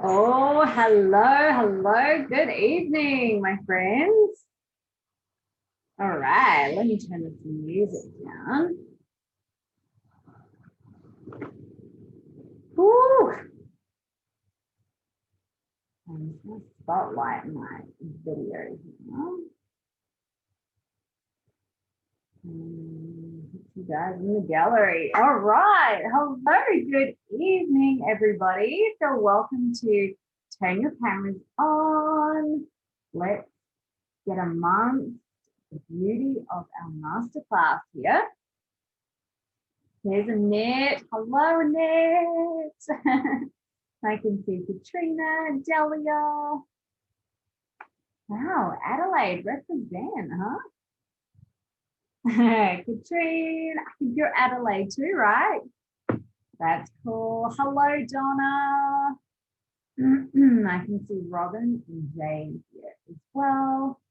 Oh, hello. Good evening, my friends. All right, let me turn this music down. Woo! I'm just going to spotlight my video here. You guys in the gallery. All right. Hello. Good evening, everybody. So welcome to Turn Your Cameras On. Let's get amongst the beauty of our masterclass here. Here's Annette. Hello, Annette. I can see Katrina, Delia. Wow, Adelaide, represent, huh? Katrine, I think you're Adelaide too, right? That's cool. Hello, Donna. I can see Robin and Jane here as well.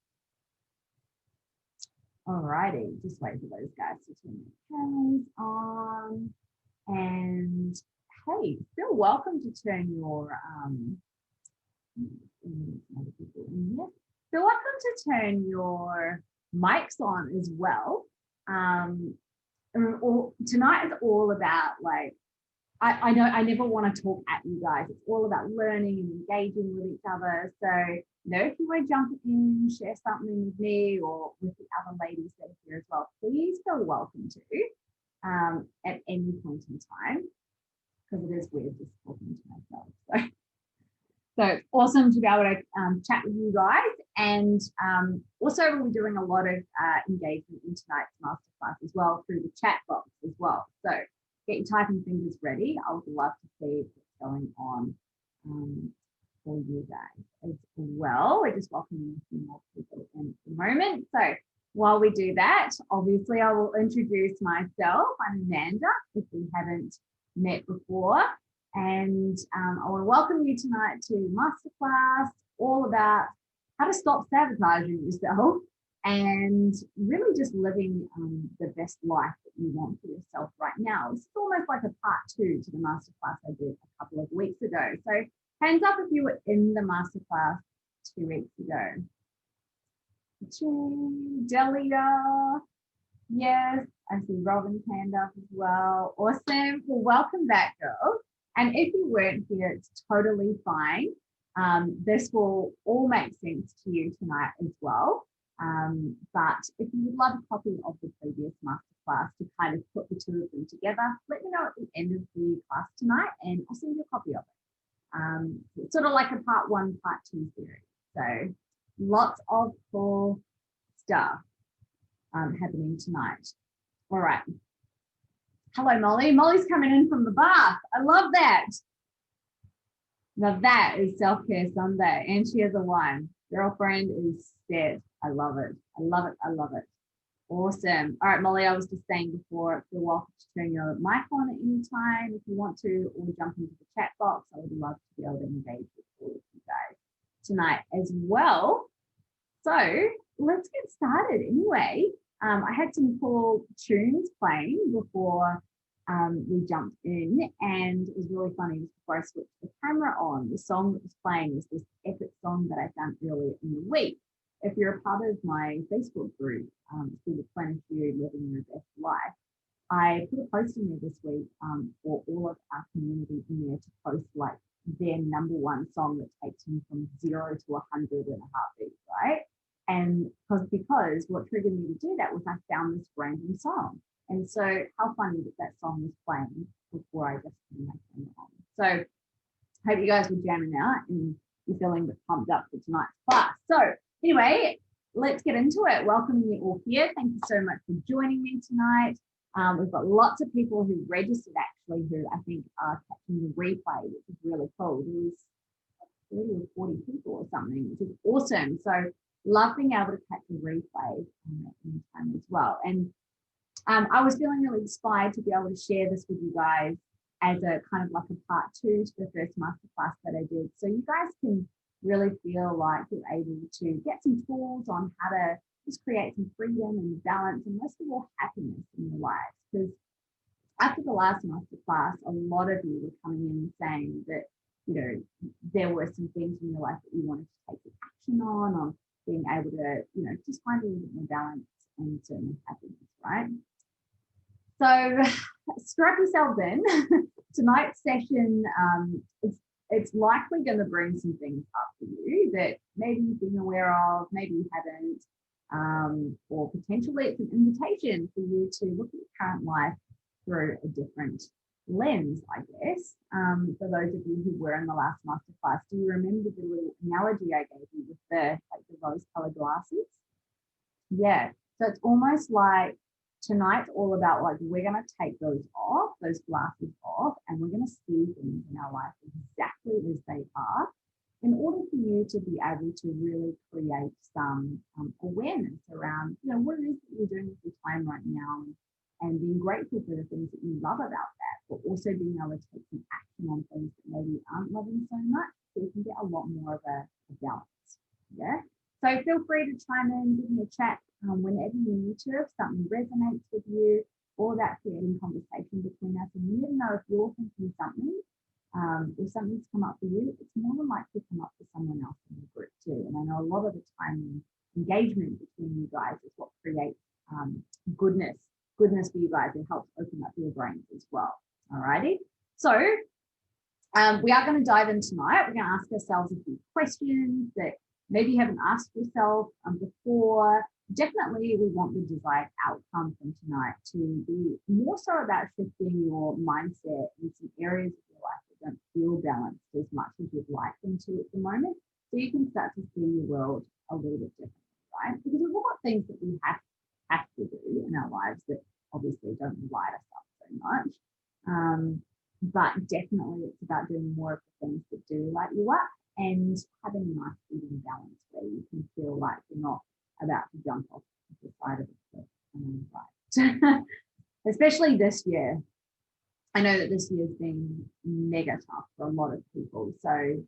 All righty, just wait for those guys to turn their cameras on. And hey, feel welcome to turn your feel welcome to turn your mics on as well. Tonight is all about, like, I know I never want to talk at you guys. It's all about learning and engaging with each other. So, if you want to jump in, share something with me or with the other ladies that are here as well, please feel welcome to at any point in time, because it is weird just talking to myself. So it's awesome to be able to chat with you guys. And also we'll be doing a lot of engagement in tonight's masterclass as well through the chat box as well. So get your typing fingers ready. I would love to see what's going on for you guys as well. We're just welcoming a few more people in a moment. So while we do that, obviously I will introduce myself. I'm Amanda, if we haven't met before. And I want to welcome you tonight to Masterclass, all about how to stop sabotaging yourself and really just living the best life that you want for yourself right now. This is almost like a part 2 to the Masterclass I did a couple of weeks ago. So hands up if you were in the Masterclass 2 weeks ago. Delia, yes, I see Robin's hand up as well. Awesome. Well, welcome back, girls. And if you weren't here, it's totally fine. This will all make sense to you tonight as well. But if you would love a copy of the previous masterclass to kind of put the two of them together, let me know at the end of the class tonight and I'll send you a copy of it. It's sort of like a part 1, part 2 series. So lots of cool stuff happening tonight. All right. Hello, Molly. Molly's coming in from the bath. I love that. Now that is Self-Care Sunday. And she has a wine. Girlfriend is set. I love it. I love it. I love it. Awesome. All right, Molly, I was just saying before, feel welcome to turn your mic on at any time if you want to, or jump into the chat box. I would love to be able to engage with all of you guys tonight as well. So let's get started anyway. I had some cool tunes playing before we jumped in, and it was really funny just before I switched the camera on. The song that was playing was this epic song that I found earlier in the week. If you're a part of my Facebook group, through the Planet You Living Your Best Life, I put a post in there this week for all of our community in there to post like their #1 song that takes me from 0 to 100 in a heartbeat, right? And because what triggered me to do that was I found this random song. And so how funny that song was playing before I just turned my camera on. So hope you guys were jamming out and you're feeling a bit pumped up for tonight's class. So anyway, let's get into it. Welcoming you all here. Thank you so much for joining me tonight. We've got lots of people who registered actually who I think are catching the replay, which is really cool. There was 30 or 40 people or something, which is awesome. So love being able to catch a replay at any time as well. And I was feeling really inspired to be able to share this with you guys as a kind of like a part 2 to the first masterclass that I did. So you guys can really feel like you're able to get some tools on how to just create some freedom and balance and most of all happiness in your lives. Because after the last masterclass, a lot of you were coming in saying that there were some things in your life that you wanted to take action on being able to, just find a little bit more balance and certainly happiness, right? So strap yourself in. Tonight's session, it's likely going to bring some things up for you that maybe you've been aware of, maybe you haven't, or potentially it's an invitation for you to look at your current life through a different lens, I guess. For those of you who were in the last masterclass, do you remember the little analogy I gave you with the rose-colored glasses? Yeah, so it's almost like tonight's all about we're going to take those glasses off, and we're going to see things in our life exactly as they are in order for you to be able to really create some awareness around, what it is that you're doing with your time right now, and being grateful for the things that you love about that, but also being able to take some action on things that maybe aren't loving so much, so you can get a lot more of a balance. Yeah. So feel free to chime in, give me a chat whenever you need to, if something resonates with you, or that creating conversation between us. And you never know, if you're thinking something, if something's come up for you, it's more than likely to come up for someone else in the group too. And I know a lot of the time, engagement between you guys is what creates goodness for you guys. It helps open up your brains as well. Alrighty. So we are going to dive in tonight. We're going to ask ourselves a few questions that maybe you haven't asked yourself before. Definitely, we want the desired outcome from tonight to be more so about shifting your mindset in some areas of your life that don't feel balanced as much as you'd like them to at the moment, so you can start to see your world a little bit differently, right? Because we've all got things that we have to do in our lives that obviously don't light us up so much. But definitely it's about doing more of the things that do light you up and having a nice even balance where you can feel like you're not about to jump off the side of the cliff. Right. Especially this year. I know that this year's been mega tough for a lot of people. So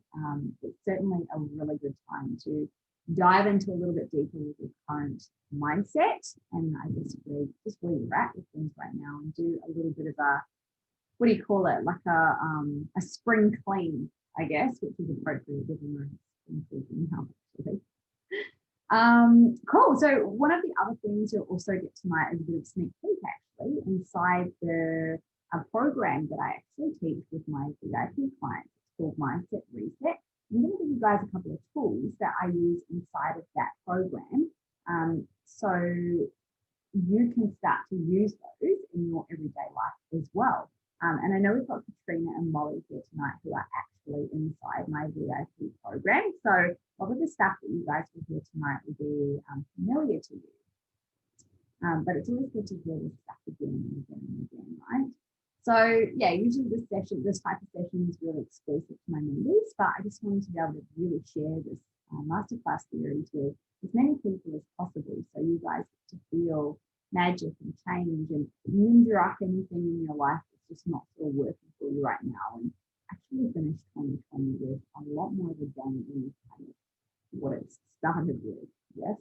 it's certainly a really good time to dive into a little bit deeper with your current mindset, and I guess just where you're at with things right now, and do a little bit of a, what do you call it, like a spring clean, I guess, which is appropriate given we're in spring cleaning now, actually. Cool. So one of the other things you'll also get tonight is a bit of sneak peek actually inside the program that I actually teach with my VIP clients. It's called Mindset Reset. I'm going to give you guys a couple of tools that I use inside of that program, so you can start to use those in your everyday life as well. And I know we've got Katrina and Molly here tonight who are actually inside my VIP program. So a lot of the stuff that you guys will hear tonight will be familiar to you. But it's always good to hear this stuff again and again and again, right? So yeah, usually this type of session is really exclusive to my members, but I just wanted to be able to really share this masterclass series with as many people as possible, so you guys get to feel magic and change and ninja up anything in your life that's just not still working for you right now, and actually finish 2020 with a lot more of a bang in kind of what it's started with. Yes.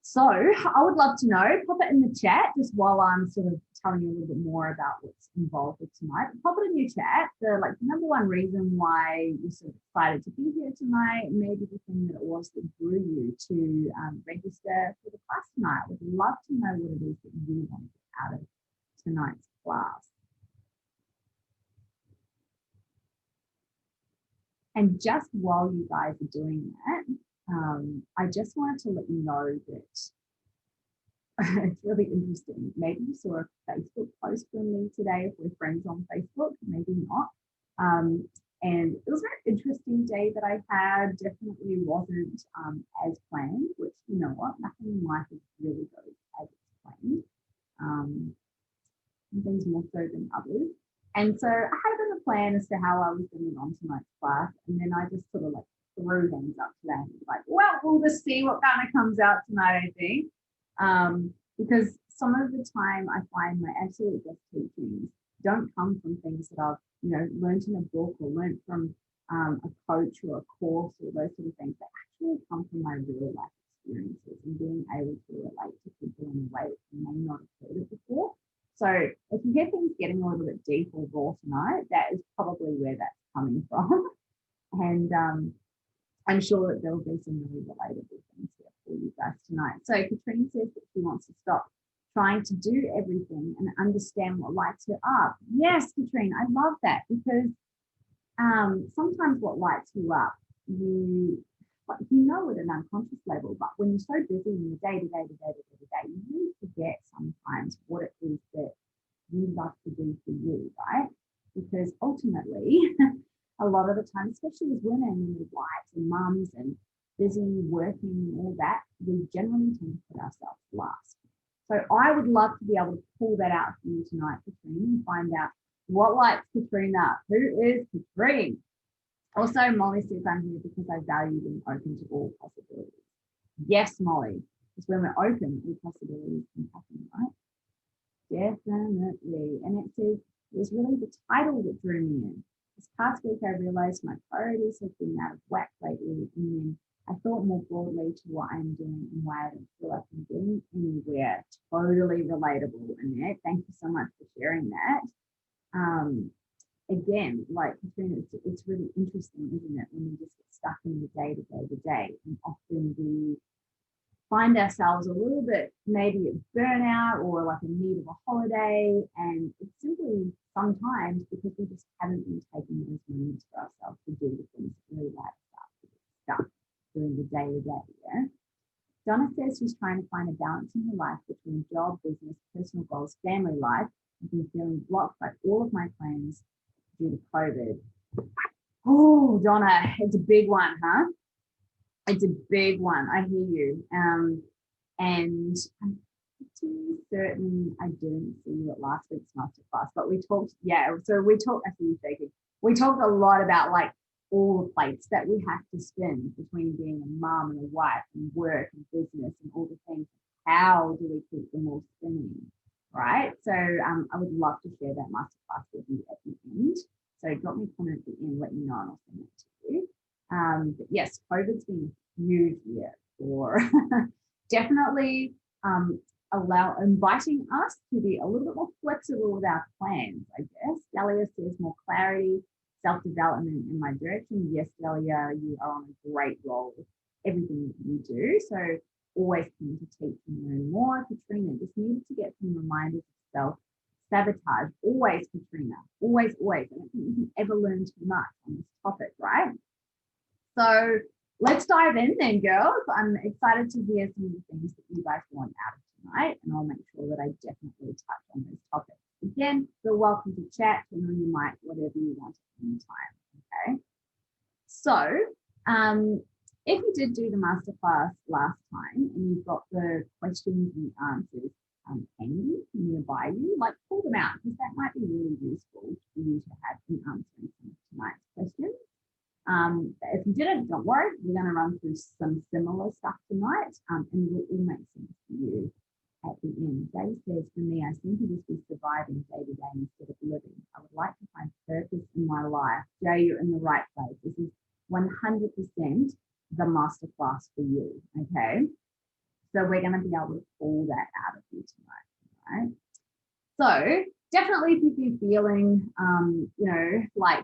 So I would love to know, pop it in the chat just while I'm sort of telling you a little bit more about what's involved with tonight. Pop it in your chat, the number one reason why you're sort of excited to be here tonight, maybe the thing that it was that drew you to register for the class tonight. Would love to know what it is that you want to get out of tonight's class. And just while you guys are doing that, I just wanted to let you know that it's really interesting. Maybe you saw a Facebook post from me today if we're friends on Facebook, maybe not. And it was a very interesting day that I had. Definitely wasn't as planned, which, you know what, nothing in life is really goes as it's planned. Some things more so than others. And so I had a bit of a plan as to how I was getting on tonight's class. And then I just sort of threw things up to that. Like, well, we'll just see what kind of comes out tonight, I think. Because some of the time I find my absolute best teachings don't come from things that I've, learned in a book or learned from a coach or a course or those sort of things. That actually come from my real life experiences and being able to relate to people in a way that you may not have heard it before. So if you hear things getting a little bit deep or raw tonight, that is probably where that's coming from. And I'm sure that there will be some really relatable things here for you guys tonight. So Katrine says that she wants to stop trying to do everything and understand what lights her up. Yes, Katrine, I love that, because sometimes what lights you up, you know at an unconscious level, but when you're so busy in the day to day, you really forget sometimes what it is that you love to do for you, right? Because ultimately, a lot of the time, especially as women and with wives and mums and busy working and all that, we generally tend to put ourselves last. So I would love to be able to pull that out for you tonight, Katrine, and find out what lights Katrine up. Who is Katrine? Also, Molly says I'm here because I value being open to all possibilities. Yes, Molly, because when we're open, all possibilities can happen, right? Definitely. And it says it was really the title that drew me in. This past week, I realized my priorities have been out of whack lately, and then I thought more broadly to what I'm doing and why I don't feel like I'm getting anywhere. Totally relatable, Annette. Thank you so much for sharing that. Again, like Katrina, it's really interesting, isn't it, when we just get stuck in the day to day, and often we find ourselves a little bit maybe at burnout or like in need of a holiday, and it's simply sometimes because we just haven't been taking those moments for ourselves to do the things that really light us up, to get stuck during the day to day. Yeah. Donna says she's trying to find a balance in her life between job, business, personal goals, family life. I've been feeling blocked by all of my plans due to COVID. Oh, Donna, it's a big one, huh? It's a big one. I hear you. And I'm pretty certain I didn't see you at last week's masterclass, but we talked, we talked a lot about like all the plates that we have to spin between being a mom and a wife and work and business and all the things. How do we keep them all spinning, right? So I would love to share that masterclass with you at the end. So drop me a comment at the end, let me know, and I'll send it to you. But yes, COVID's been a huge year for definitely inviting us to be a little bit more flexible with our plans, I guess. Delia says more clarity, self-development in my direction. Yes, Delia, you are on a great roll with everything that you do. So always keen to teach and learn more. Katrina just needed to get some reminders of self-sabotage. Always, Katrina, always. I don't think you can ever learn too much on this topic, right? So let's dive in then, girls. I'm excited to hear some of the things that you guys want out of tonight, and I'll make sure that I definitely touch on those topics. Again, you're welcome to chat, turn on your mic, whatever you want at any time, okay? So if you did do the masterclass last time and you've got the questions and answers handy nearby you, like pull them out, because that might be really useful for you to have in answering some of tonight's questions. If you didn't, don't worry, we're going to run through some similar stuff tonight, and it will all make sense to you at the end. Jay says, for me, I seem to just be surviving day to day instead of living. I would like to find purpose in my life. Jay, you're in the right place. This is 100% the masterclass for you, okay? So we're going to be able to pull that out of you tonight, right? So definitely if you've been feeling, like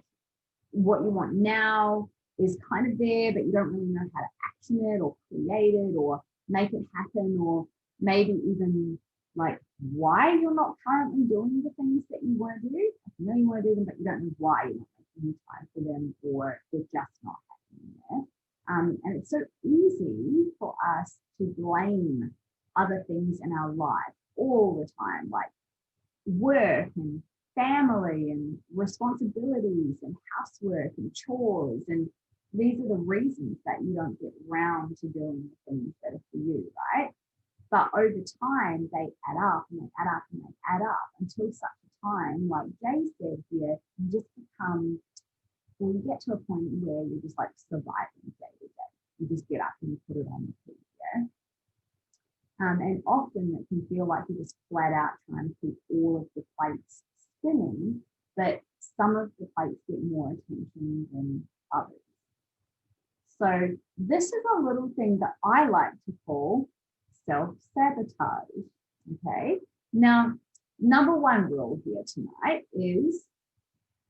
what you want now is kind of there, but you don't really know how to action it or create it or make it happen, or maybe even like why you're not currently doing the things that you want to do. You know you want to do them, but you don't know why you're not making time for them, or they're just not happening there. And it's so easy for us to blame other things in our life all the time, like work and family and responsibilities and housework and chores. And these are the reasons that you don't get round to doing the things that are for you, right? But over time, they add up and they add up and they add up until such a time, like Jay said here, you just become, well, you get to a point where you're just like surviving day to day. You just get up and you put it on the feet, yeah? And often it can feel like you're just flat out trying to keep all of the plates spinning, but some of the plates get more attention than others. So this is a little thing that I like to call self-sabotage, okay? Now, number one rule here tonight is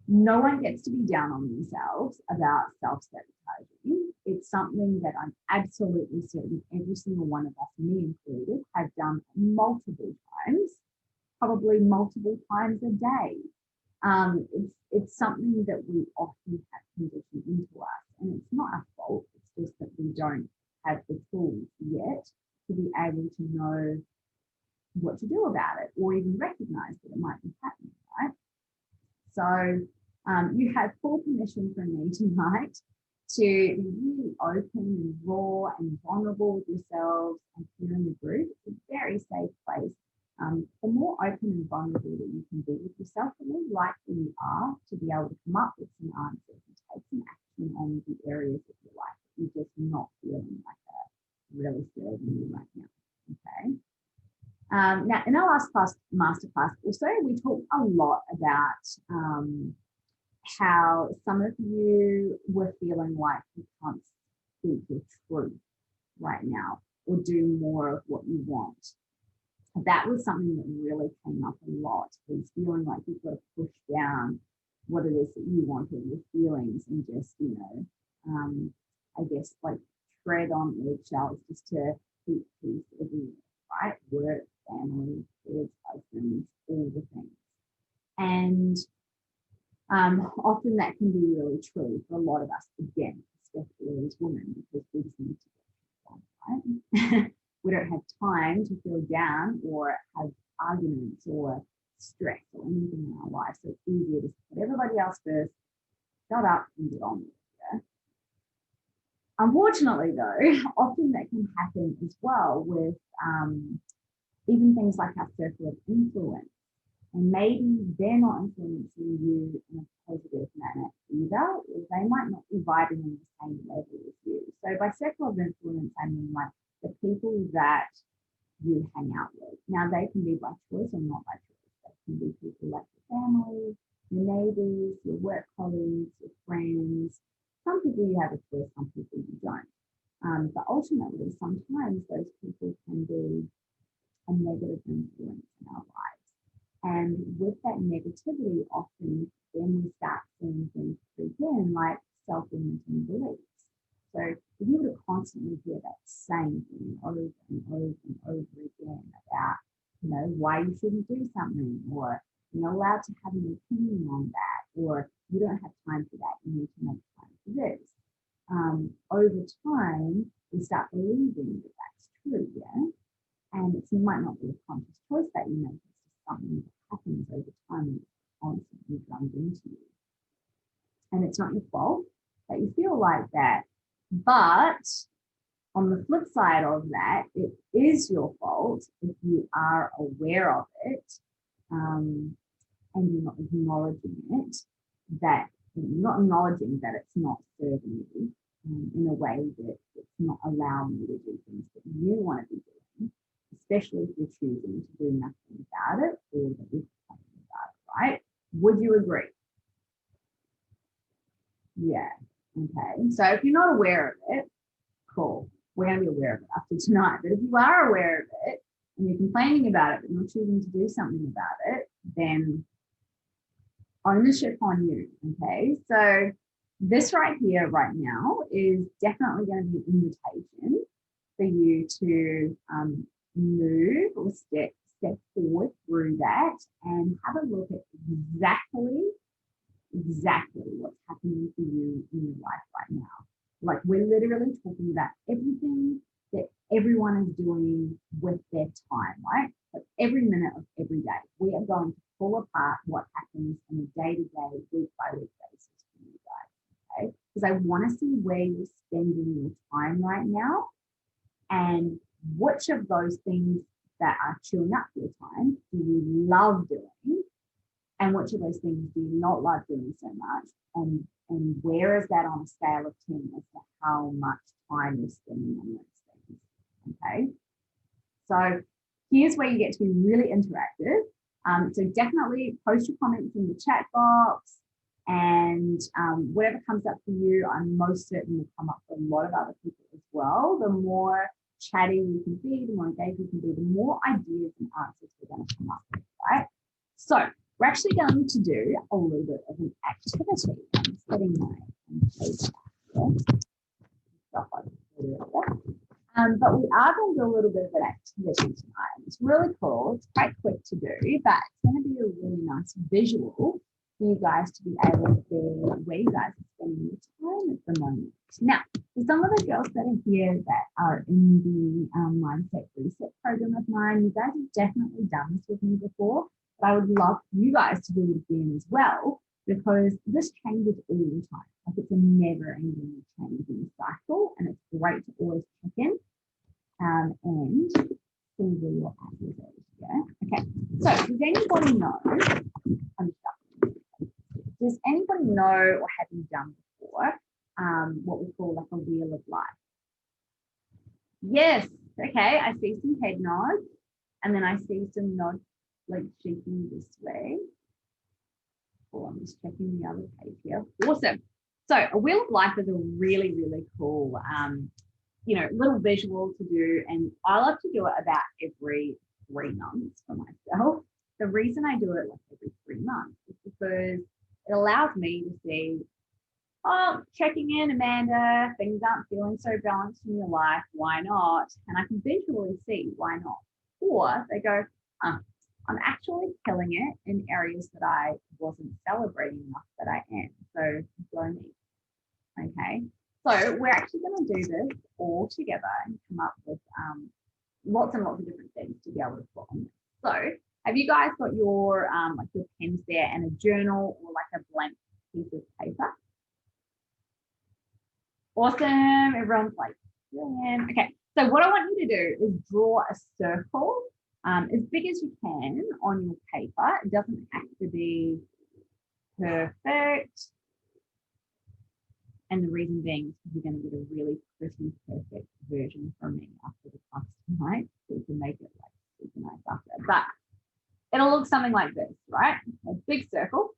No one gets to be down on themselves about self-sabotaging. It's something that I'm absolutely certain every single one of us, me included, have done multiple times, probably multiple times a day. It's something that we often have conditioned into us, and it's not our fault. It's just that we don't have the tools yet to be able to know what to do about it, or even recognize that it might be happening, right? So you have full permission from me tonight to be really open and raw and vulnerable with yourselves and here in the group. It's a very safe place. The more open and vulnerable that you can be with yourself, the more likely you are to be able to come up with some answers and take some action on the areas of your life that you're just not feeling like are really serving you right now. Okay. Now, in our last masterclass, also, we talked a lot about how some of you were feeling like you can't speak your truth right now or do more of what you want. That was something that really came up a lot, is feeling like you've got to push down what it is that you want or your feelings and just, I guess like tread on eggshells just to keep peace everywhere, right? Work, family, kids, husbands, all the things. And often that can be really true for a lot of us, again, especially as women, because we just need to get right? We don't have time to feel down or have arguments or stress or anything in our life. So it's easier to put everybody else first, shut up and get on with it. Unfortunately, though, often that can happen as well with even things like our circle of influence. And maybe they're not influencing you in a positive manner either, or they might not be vibing on the same level as you. So by circle of influence, I mean like the people that you hang out with. Now, they can be by choice or not by choice. They can be people like your family, your neighbors, your work colleagues, your friends. Some people you have a choice, some people you don't. But ultimately, sometimes those people can be a negative influence in our lives. And with that negativity, often then we start seeing things creep in, like self-limiting beliefs. So if you were to constantly hear that same thing over and over and over again about, why you shouldn't do something, or you're not allowed to have an opinion on that, or you don't have time for that, you need to make time for this. Over time, we start believing that that's true, yeah? And it might not be a conscious choice that you make, it's just something that happens over time and constantly drummed into you. And it's not your fault that you feel like that. But on the flip side of that, it is your fault if you are aware of it and you're not acknowledging it, that you're not acknowledging that it's not serving you in a way that it's not allowing you to do things that you want to be doing, especially if you're choosing to do nothing about it or that you're complaining about it, right? Would you agree? Yeah. Okay. So if you're not aware of it, cool. We're going to be aware of it after tonight. But if you are aware of it and you're complaining about it, but you're choosing to do something about it, then ownership on you. Okay. So this right here, right now, is definitely going to be an invitation for you to move or step forward through that and have a look at exactly what's happening for you in your life right now. Like, we're literally talking about everything that everyone is doing with their time, right? Like every minute of every day, we are going to pull apart what happens on a day-to-day, week-by-week basis for you guys, okay? Because I want to see where you're spending your time right now and which of those things that are chewing up your time do you love doing, and which of those things do you not love doing so much, and where is that on a scale of 10 as to how much time you're spending on those things, okay? So here's where you get to be really interactive. So definitely post your comments in the chat box, and whatever comes up for you, I'm most certain will come up for a lot of other people as well. The more chatty you can be, the more engaged you can be, the more ideas and answers we're going to come up with, right? So we're actually going to do a little bit of an activity. I'm just getting my but we are going to do a little bit of an activity tonight. It's really cool. It's quite quick to do, but it's going to be a really nice visual for you guys to be able to see where you guys are spending your time at the moment. Now, for some of the girls that are here that are in the Mindset Reset program of mine, you guys have definitely done this with me before, but I would love you guys to do it again as well, because this changes all the time. Like, it's a never-ending changing cycle, and it's great to always check in and see where you're at with it. Yeah. Okay. So, does anybody know? Does anybody know, or have you done before, what we call like a wheel of life? Yes. Okay. I see some head nods, and then I see some nods like shaking this way. Oh, I'm just checking the other page here. Awesome. So a wheel of life is a really, really cool, little visual to do. And I love to do it about every 3 months for myself. The reason I do it like every 3 months is because it allows me to see, checking in, Amanda, things aren't feeling so balanced in your life. Why not? And I can visually see why not. Or they go, I'm actually killing it in areas that I wasn't celebrating enough that I am. So go me. Okay. So we're actually going to do this all together and come up with lots and lots of different things to be able to put on this. So have you guys got your like your pens there and a journal or like a blank piece of paper? Awesome. Everyone's like, brilliant. Okay. So what I want you to do is draw a circle as big as you can on your paper. It doesn't have to be perfect. And the reason being is you're going to get a really pretty, perfect version from me after the class tonight. So you can make it like super nice after. But it'll look something like this, right? A big circle.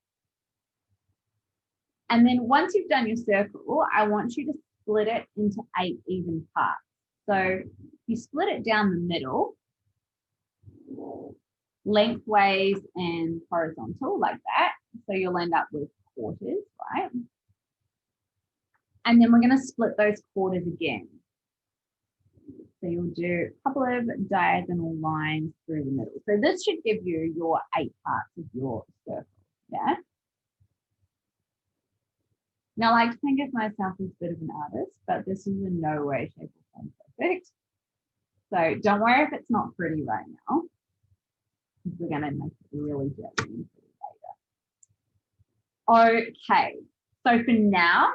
And then once you've done your circle, I want you to split it into 8 even parts. So you split it down the middle, lengthways and horizontal like that. So you'll end up with quarters, right? And then we're going to split those quarters again. So you'll do a couple of diagonal lines through the middle. So this should give you your 8 parts of your circle, yeah? Now, I like to think of myself as a bit of an artist, but this is in no way, shape, or form perfect. So don't worry if it's not pretty right now. We're going to make it really judgy later. Okay, so for now,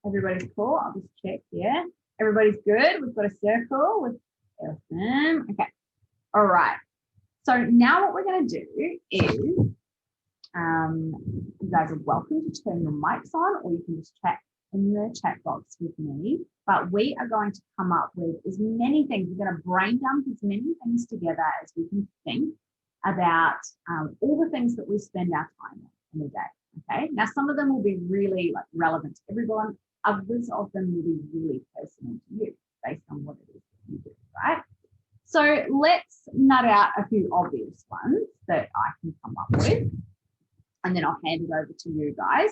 everybody's cool. I'll just check here. Everybody's good. We've got a circle with awesome. Okay. All right. So now what we're going to do is you guys are welcome to turn your mics on, or you can just chat in the chat box with me. But we are going to come up with as many things. We're going to brain dump as many things together as we can think about all the things that we spend our time on in a day. Okay. Now, some of them will be really like relevant to everyone. Others of them will be really personal to you based on what it is that you do, right? So let's nut out a few obvious ones that I can come up with, and then I'll hand it over to you guys.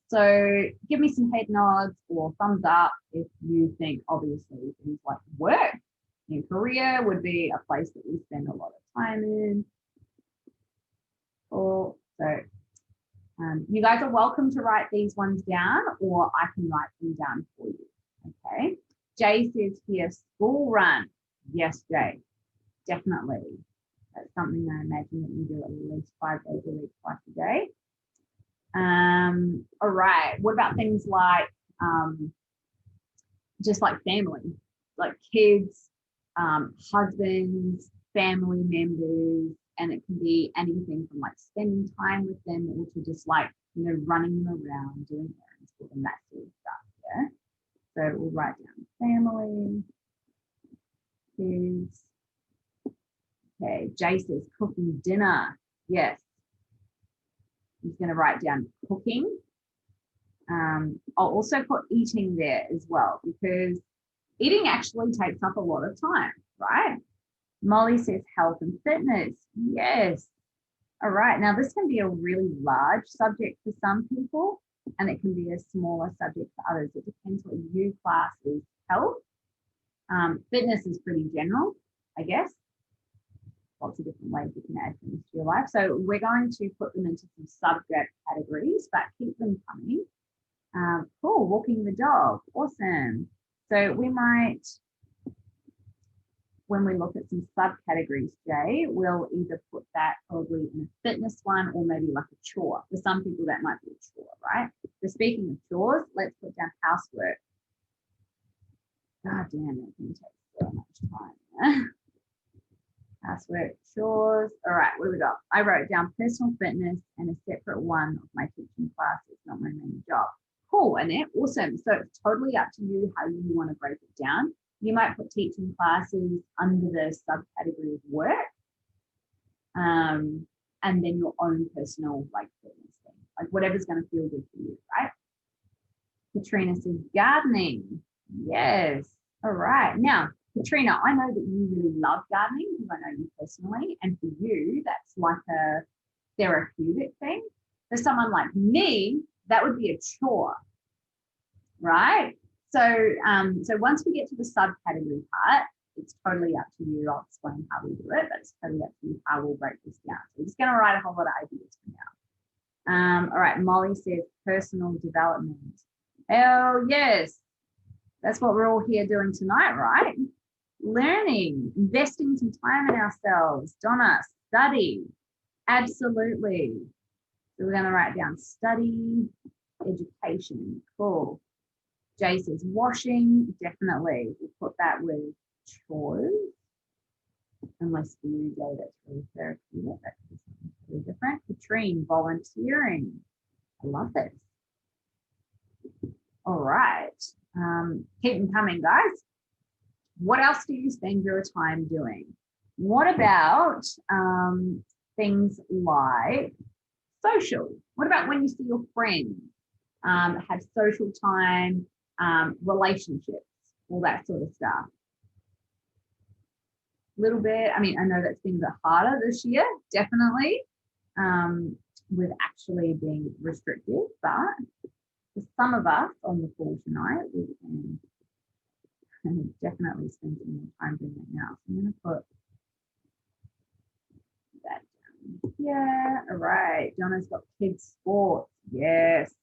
So give me some head nods or thumbs up if you think obviously things like work in career would be a place that we spend a lot of time in. Or so you guys are welcome to write these ones down, or I can write them down for you. Okay. Jay says here, school run. Yes, Jay, definitely. That's something I imagine that you do at least 5 days a week, twice a day. All right. What about things like just like family, like kids, husbands, family members, and it can be anything from like spending time with them or to just like, running them around, doing errands for them, that sort of stuff. Yeah. So we'll write down family, kids. Okay. Jay says cooking dinner. Yes. He's going to write down cooking. I'll also put eating there as well, because eating actually takes up a lot of time, right? Molly says health and fitness. Yes. All right, now this can be a really large subject for some people, and it can be a smaller subject for others. It depends what you class as health. Fitness is pretty general, I guess. Lots of different ways you can add things to your life. So we're going to put them into some subject categories, but keep them coming. Cool, walking the dog, awesome. So we might, when we look at some subcategories, Jay, we'll either put that probably in a fitness one or maybe like a chore. For some people, that might be a chore, right? So speaking of chores, let's put down housework. God damn, that can take so much time. Housework, chores. All right, what do we got? I wrote down personal fitness and a separate one of my teaching class. It's not my main job. Cool, Annette, awesome. So it's totally up to you how you want to break it down. You might put teaching classes under the subcategory of work, and then your own personal like fitness thing, like whatever's going to feel good for you, right? Katrina says gardening. Yes. All right. Now, Katrina, I know that you really love gardening because I know you personally, and for you, that's like a therapeutic thing. For someone like me, that would be a chore, right? So, so once we get to the subcategory part, it's totally up to you. I'll explain how we do it, but it's totally up to you how we'll break this down. So we're just going to write a whole lot of ideas for now. All right, Molly says personal development. Hell yes. That's what we're all here doing tonight, right? Learning, investing some time in ourselves. Donna, study. Absolutely. So we're going to write down study, education. Cool. Jay says washing. Definitely. We'll put that with chores. Unless for you, Jay, that's really therapeutic. That's really different. Katrine, volunteering. I love this. All right. Keep them coming, guys. What else do you spend your time doing? What about things like social? What about when you see your friends, have social time, relationships, all that sort of stuff? A little bit. I mean, I know that's been a bit harder this year, definitely, with actually being restricted, but for some of us on the call tonight, we can definitely spend some more time doing it now. So I'm going to put that down. Yeah, all right. Donna's got kids' sports. Yes,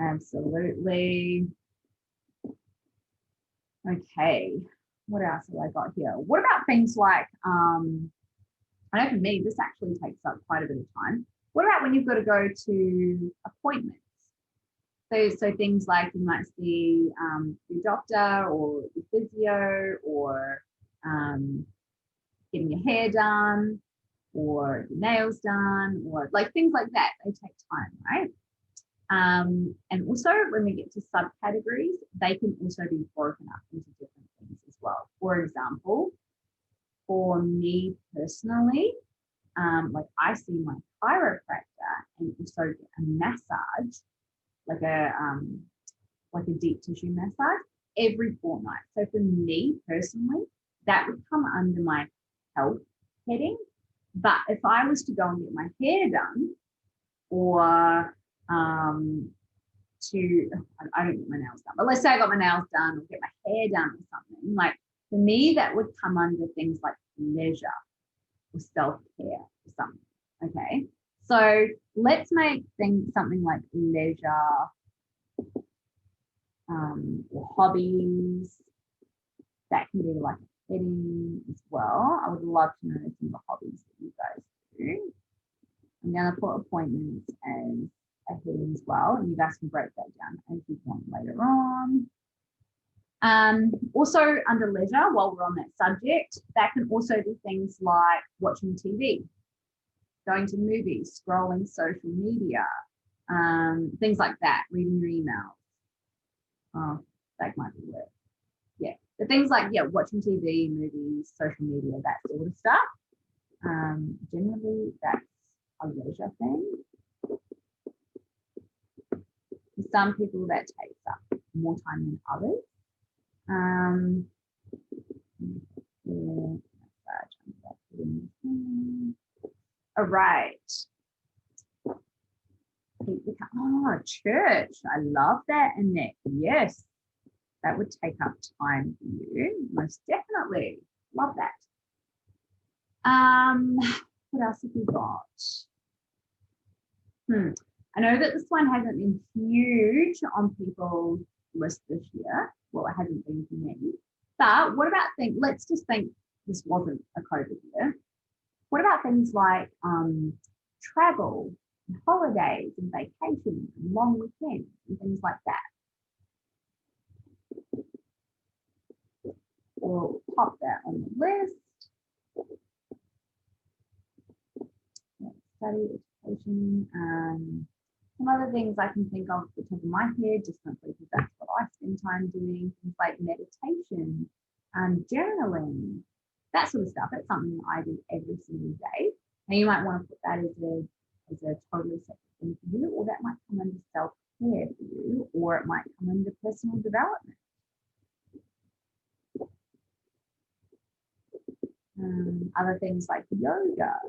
absolutely. Okay, what else have I got here? What about things like, I know for me, this actually takes up quite a bit of time. What about when you've got to go to appointments? So things like you might see your doctor or your physio or getting your hair done or your nails done or like things like that. They take time, right? And also when we get to subcategories, they can also be broken up into different things as well. For example, for me personally, like I see my chiropractor and also get a massage, like a deep tissue massage every fortnight. So for me personally, that would come under my health heading. But if I was to go and get my hair done, or I don't get my nails done, but let's say I got my nails done or get my hair done or something, like for me, that would come under things like leisure or self-care or something. Okay. So let's make things something like leisure or hobbies. That can be like a heading as well. I would love to know some of the hobbies that you guys do. I'm going to put appointments as a heading as well, and you guys can break that down as you want later on. Also under leisure, while we're on that subject, that can also be things like watching TV, going to movies, scrolling social media, things like that, reading your emails. Oh, that might be work. Yeah, the things like, yeah, watching TV, movies, social media, that sort of stuff. Generally, that's a leisure thing. For some people, that takes up more time than others. Yeah, All right. Oh, church. I love that, Annette. Yes, that would take up time for you. Most definitely. Love that. What else have we got? I know that this one hasn't been huge on people's list this year. Well, it hasn't been for me. But what about let's just think this wasn't a COVID year. What about things like travel, and holidays, and vacations, and long weekends, and things like that? We'll pop that on the list. Study, education, some other things I can think of at the top of my head, just simply because that's what I spend time doing. Things like meditation, journaling, that sort of stuff. It's something that I do every single day. Now you might want to put that as a totally separate thing for you, or that might come under self-care for you, or it might come under personal development. Other things like yoga.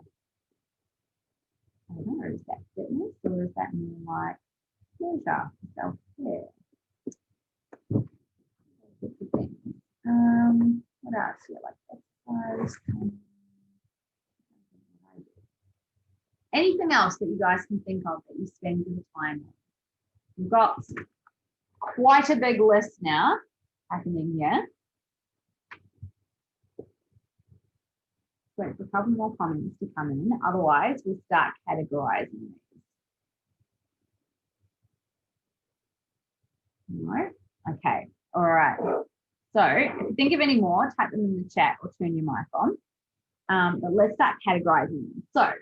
I don't know, is that fitness or is that more like pleasure, self-care? What else? Yeah, like exercise. Anything else that you guys can think of that you spend your time on? We've got quite a big list now happening here. Wait for a couple more comments to come in. Otherwise, we'll start categorizing these. No? Okay. All right. So if you think of any more, type them in the chat or turn your mic on. But let's start categorizing them. So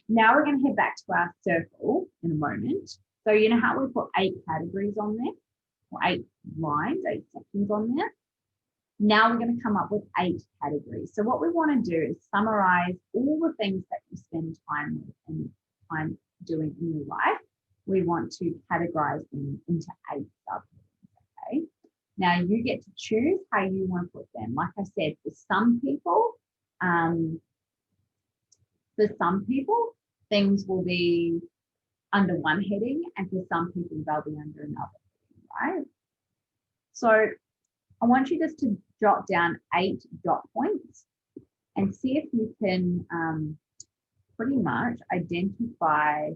now we're going to head back to our circle in a moment. So you know how we put 8 categories on there? Or 8 lines, 8 sections on there? Now we're going to come up with 8 categories. So what we want to do is summarize all the things that you spend time with and time doing in your life. We want to categorize them into 8 subheadings, okay? Now you get to choose how you want to put them. Like I said, for some people, things will be under one heading, and for some people, they'll be under another heading, right? So I want you just to jot down 8 dot points and see if you can pretty much identify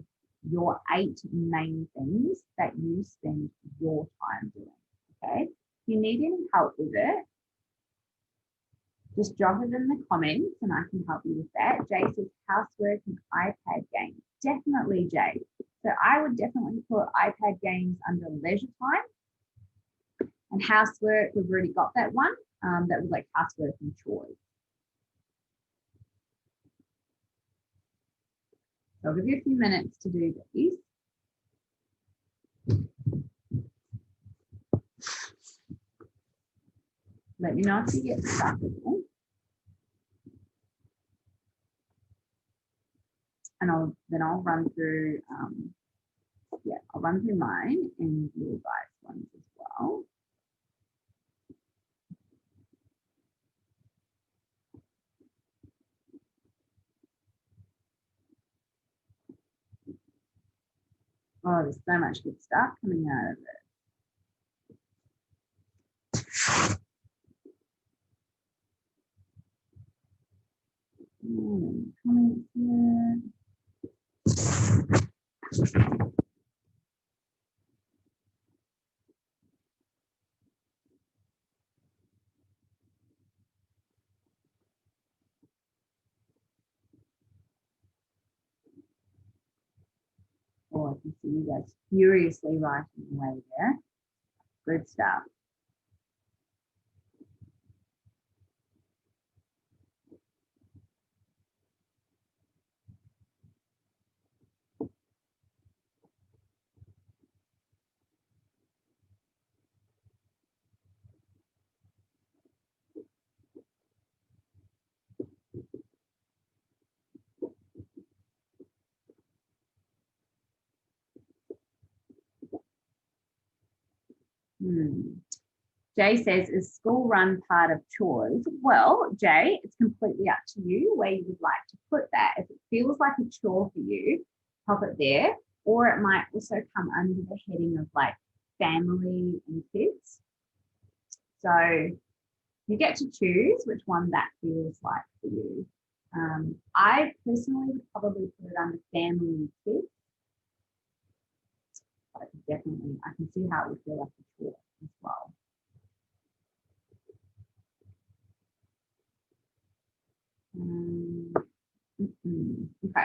your 8 main things that you spend your time doing, okay? If you need any help with it, just drop it in the comments and I can help you with that. Jay says housework and iPad games. Definitely, Jay. So I would definitely put iPad games under leisure time. And housework, we've already got that one. That was like housework and chores. So I'll give you a few minutes to do these. Let me know if you get stuck with them. And I'll run through, I'll run through mine and your guys' ones as well. Oh, there's so much good stuff coming out of it. Comments here. Oh, I can see you guys furiously writing away there. Good stuff. Jay says, is school run part of chores? Well, Jay, it's completely up to you where you would like to put that. If it feels like a chore for you, pop it there. Or it might also come under the heading of like family and kids. So you get to choose which one that feels like for you. I personally would probably put it under family and kids. But definitely, I can see how it would feel like a chore as well. Okay, so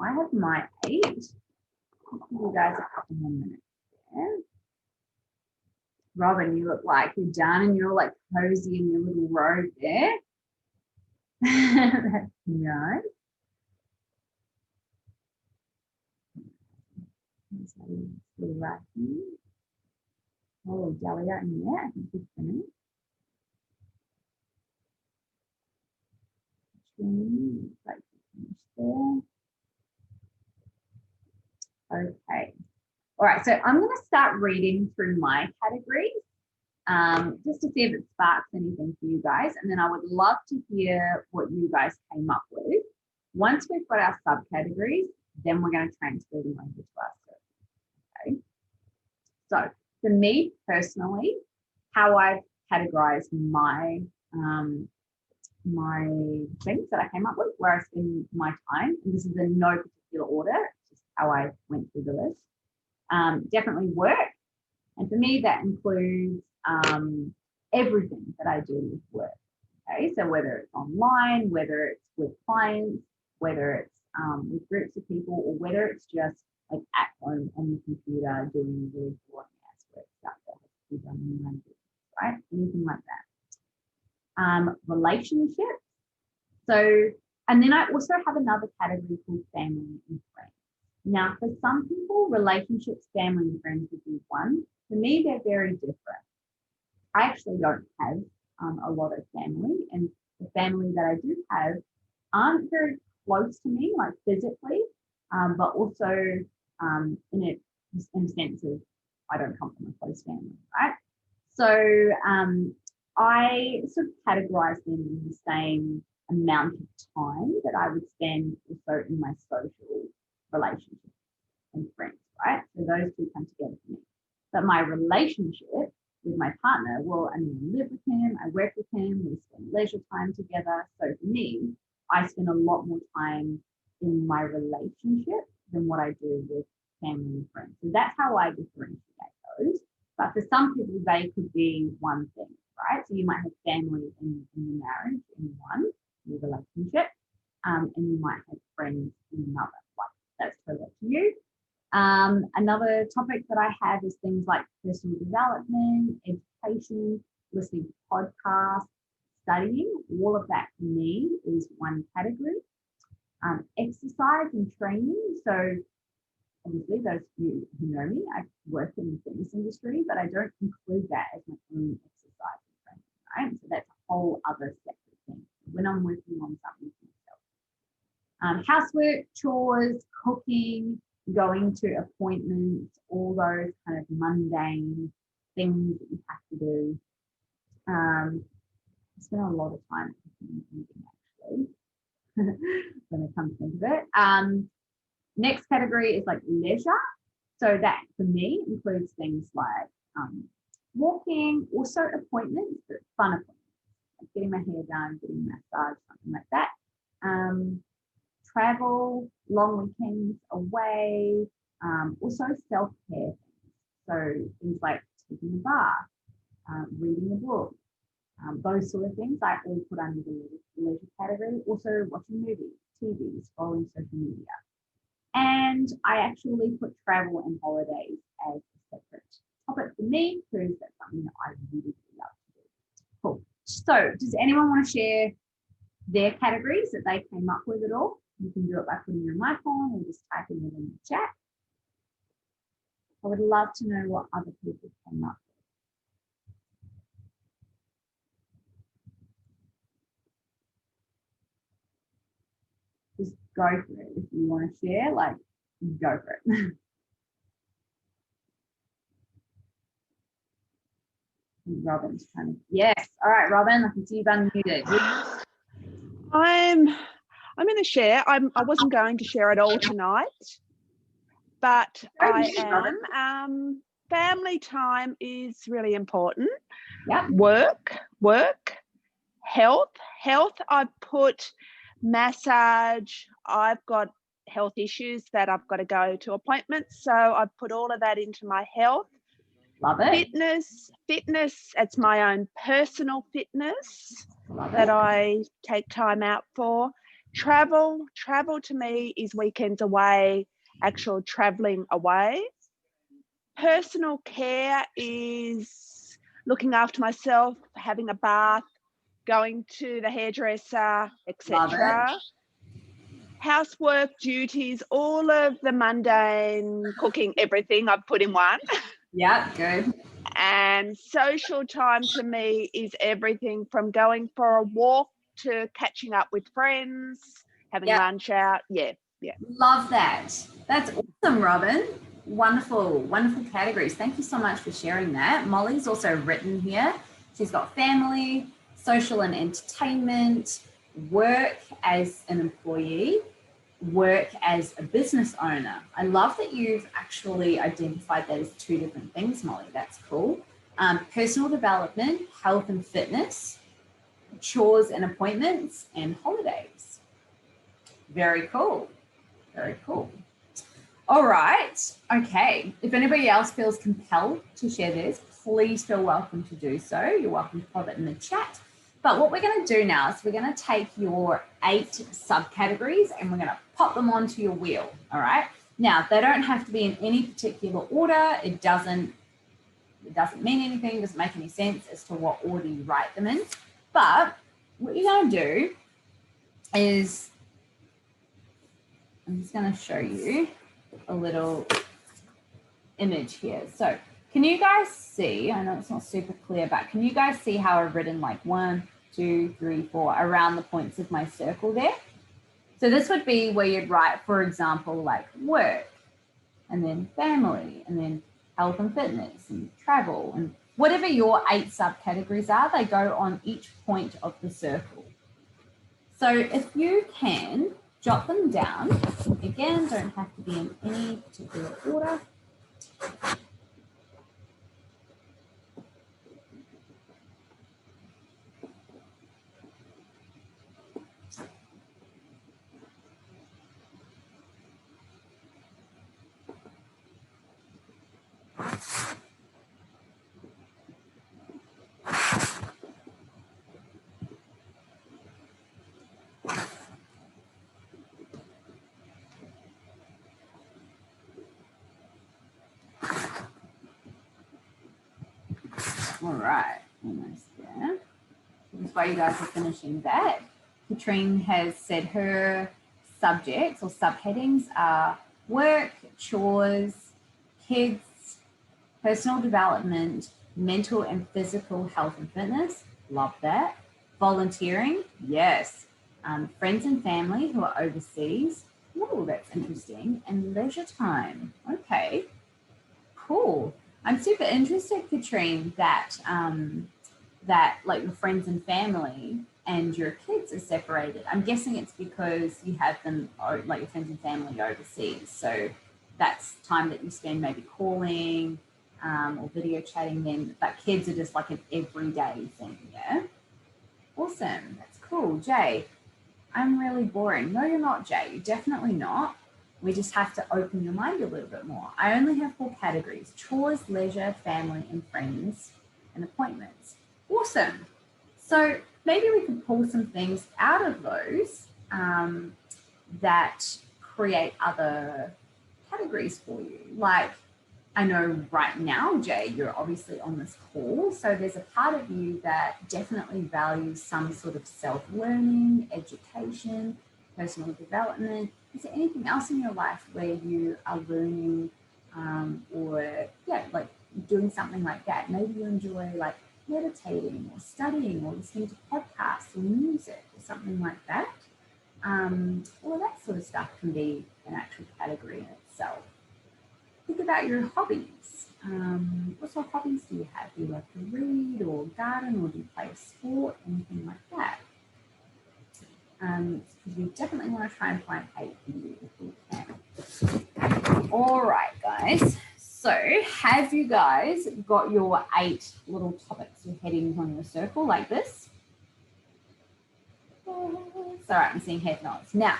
I have my 8. I'll give you guys a couple more minutes there. Robin, you look like you're done and you're like cozy in your little robe there. That's nice. Right here. Oh, jelly out in there. I think it's finished. Like finish there. Okay. All right, so I'm going to start reading through my categories just to see if it sparks anything for you guys. And then I would love to hear what you guys came up with. Once we've got our subcategories, then we're going to transfer them over to our survey. Okay. So for me personally, how I've categorized my my things that I came up with, where I spend my time, and this is in no particular order, it's just how I went through the list. Definitely work. And for me, that includes everything that I do with work. Okay, so whether it's online, whether it's with clients, whether it's with groups of people, or whether it's just like at home on the computer doing really boring ass work stuff that has to be done in your own business, right? Anything like that. Relationships. So, and then I also have another category called family and friends. Now, for some people, relationships, family, and friends would be one. For me, they're very different. I actually don't have a lot of family, and the family that I do have aren't very close to me, like physically, but also in a sense of I don't come from a close family, right? So I sort of categorize them in the same amount of time that I would spend also in my social relationships and friends, right? So those two come together for me. But my relationship with my partner, well, I mean, I live with him, I work with him, we spend leisure time together. So for me, I spend a lot more time in my relationship than what I do with family and friends. So that's how I differentiate those. But for some people, they could be one thing, right? So you might have family in your marriage in one, your relationship, and you might have friends in another. Like that's totally up to you. Another topic that I have is things like personal development, education, listening to podcasts, studying. All of that for me is one category. Exercise and training. So obviously, those of you who know me, I work in the fitness industry, but I don't include that as my own exercise and training, right? So that's a whole other separate thing when I'm working on something for myself. Housework, chores, cooking, going to appointments, all those kind of mundane things that you have to do. I spend a lot of time eating, actually, when it comes into it. Next category is like leisure. So that for me includes things like walking, also appointments, but fun appointments, like getting my hair done, getting a massage, something like that. Travel, long weekends away, also self-care things. So things like taking a bath, reading a book, those sort of things I all put under the leisure category. Also watching movies, TV, scrolling social media. And I actually put travel and holidays as a separate topic for me because that's something that I really, really love to do. Cool. So does anyone want to share their categories that they came up with at all? You can do it by putting your mic on or just typing it in the chat. I would love to know what other people came up with. Just go for it. If you want to share, like, go for it. Robin's trying to, yes. All right, Robin, I can see you've unmuted. I'm going to share. I wasn't going to share at all tonight, but I am. Family time is really important. Yeah. Work, health. I've put massage. I've got health issues that I've got to go to appointments, so I've put all of that into my health. Love it. Fitness. It's my own personal fitness that I take time out for. Travel to me is weekends away, actual traveling away. Personal care is looking after myself, having a bath, going to the hairdresser, etc. Housework duties, all of the mundane cooking, everything I've put in one. Yeah, good. And social time to me is everything from going for a walk to catching up with friends, having lunch out. Yeah. Love that. That's awesome, Robin. Wonderful categories. Thank you so much for sharing that. Molly's also written here. She's got family, social and entertainment, work as an employee, work as a business owner. I love that you've actually identified that as two different things, Molly. That's cool. Personal development, health and fitness, chores and appointments, and holidays. Very cool. Very cool. All right. Okay. If anybody else feels compelled to share this, please feel welcome to do so. You're welcome to pop it in the chat. But what we're going to do now is we're going to take your 8 subcategories and we're going to pop them onto your wheel. All right. Now, they don't have to be in any particular order. It doesn't mean anything. It doesn't make any sense as to what order you write them in. But what you're going to do is I'm just going to show you a little image here. So can you guys see, I know it's not super clear, but can you guys see how I've written like 1, 2, 3, 4 around the points of my circle there? So this would be where you'd write, for example, like work, and then family, and then health and fitness, and travel, and whatever your 8 subcategories are, they go on each point of the circle. So if you can jot them down, again, don't have to be in any particular order. All right, almost there. Just while you guys are finishing that, Katrine has said her subjects or subheadings are work, chores, kids, personal development, mental and physical health and fitness. Love that. Volunteering, yes. Friends and family who are overseas. Oh, that's interesting. And leisure time. Okay, cool. I'm super interested, Katrine, that that like your friends and family and your kids are separated. I'm guessing it's because you have them, like your friends and family overseas. So that's time that you spend maybe calling or video chatting them. But kids are just like an everyday thing, yeah? Awesome. That's cool. Jay, I'm really boring. No, you're not, Jay. You're definitely not. We just have to open your mind a little bit more. I only have 4 categories: chores, leisure, family, and friends, and appointments. Awesome. So maybe we could pull some things out of those that create other categories for you. Like, I know right now, Jay, you're obviously on this call. So there's a part of you that definitely values some sort of self-learning, education, personal development. Is there anything else in your life where you are learning or like doing something like that? Maybe you enjoy like meditating or studying or listening to podcasts or music or something like that. All that sort of stuff can be an actual category in itself. think about your hobbies. What sort of hobbies do you have? Do you like to read or garden, or do you play a sport, anything like that? Because we definitely want to try and find 8 for you if we can. All right, guys. So have you guys got your 8 little topics or headings on your circle like this? It's all right, I'm seeing head nods. Now,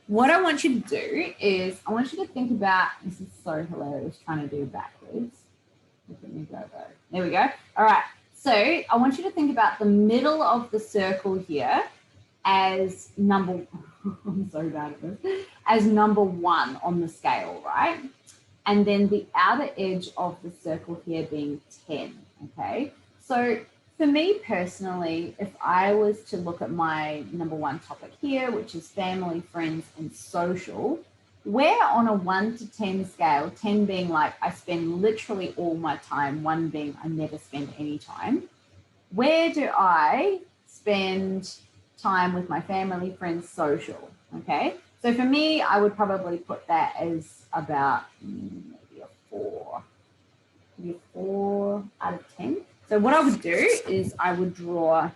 what I want you to do is I want you to think about, this is so hilarious trying to do backwards. Look at me go. There we go. All right. So I want you to think about the middle of the circle here as number, I'm so bad at this, as number 1 on the scale, right? And then the outer edge of the circle here being 10, okay? So for me personally, if I was to look at my number 1 topic here, which is family, friends, and social, where on a 1 to 10 scale, 10 being like I spend literally all my time, 1 being I never spend any time, where do I spend time with my family, friends, social? Okay, so for me, I would probably put that as about maybe a 4, maybe a 4 out of 10. So what I would do is I would draw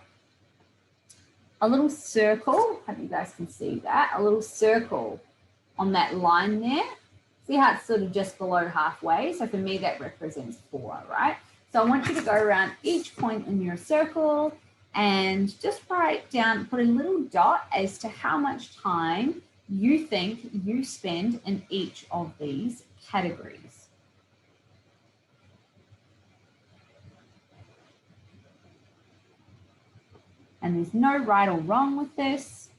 a little circle. Hope you guys can see that, a little circle on that line there. See how it's sort of just below halfway? So for me, that represents 4, right? So I want you to go around each point in your circle and just write down, put a little dot as to how much time you think you spend in each of these categories. And there's no right or wrong with this.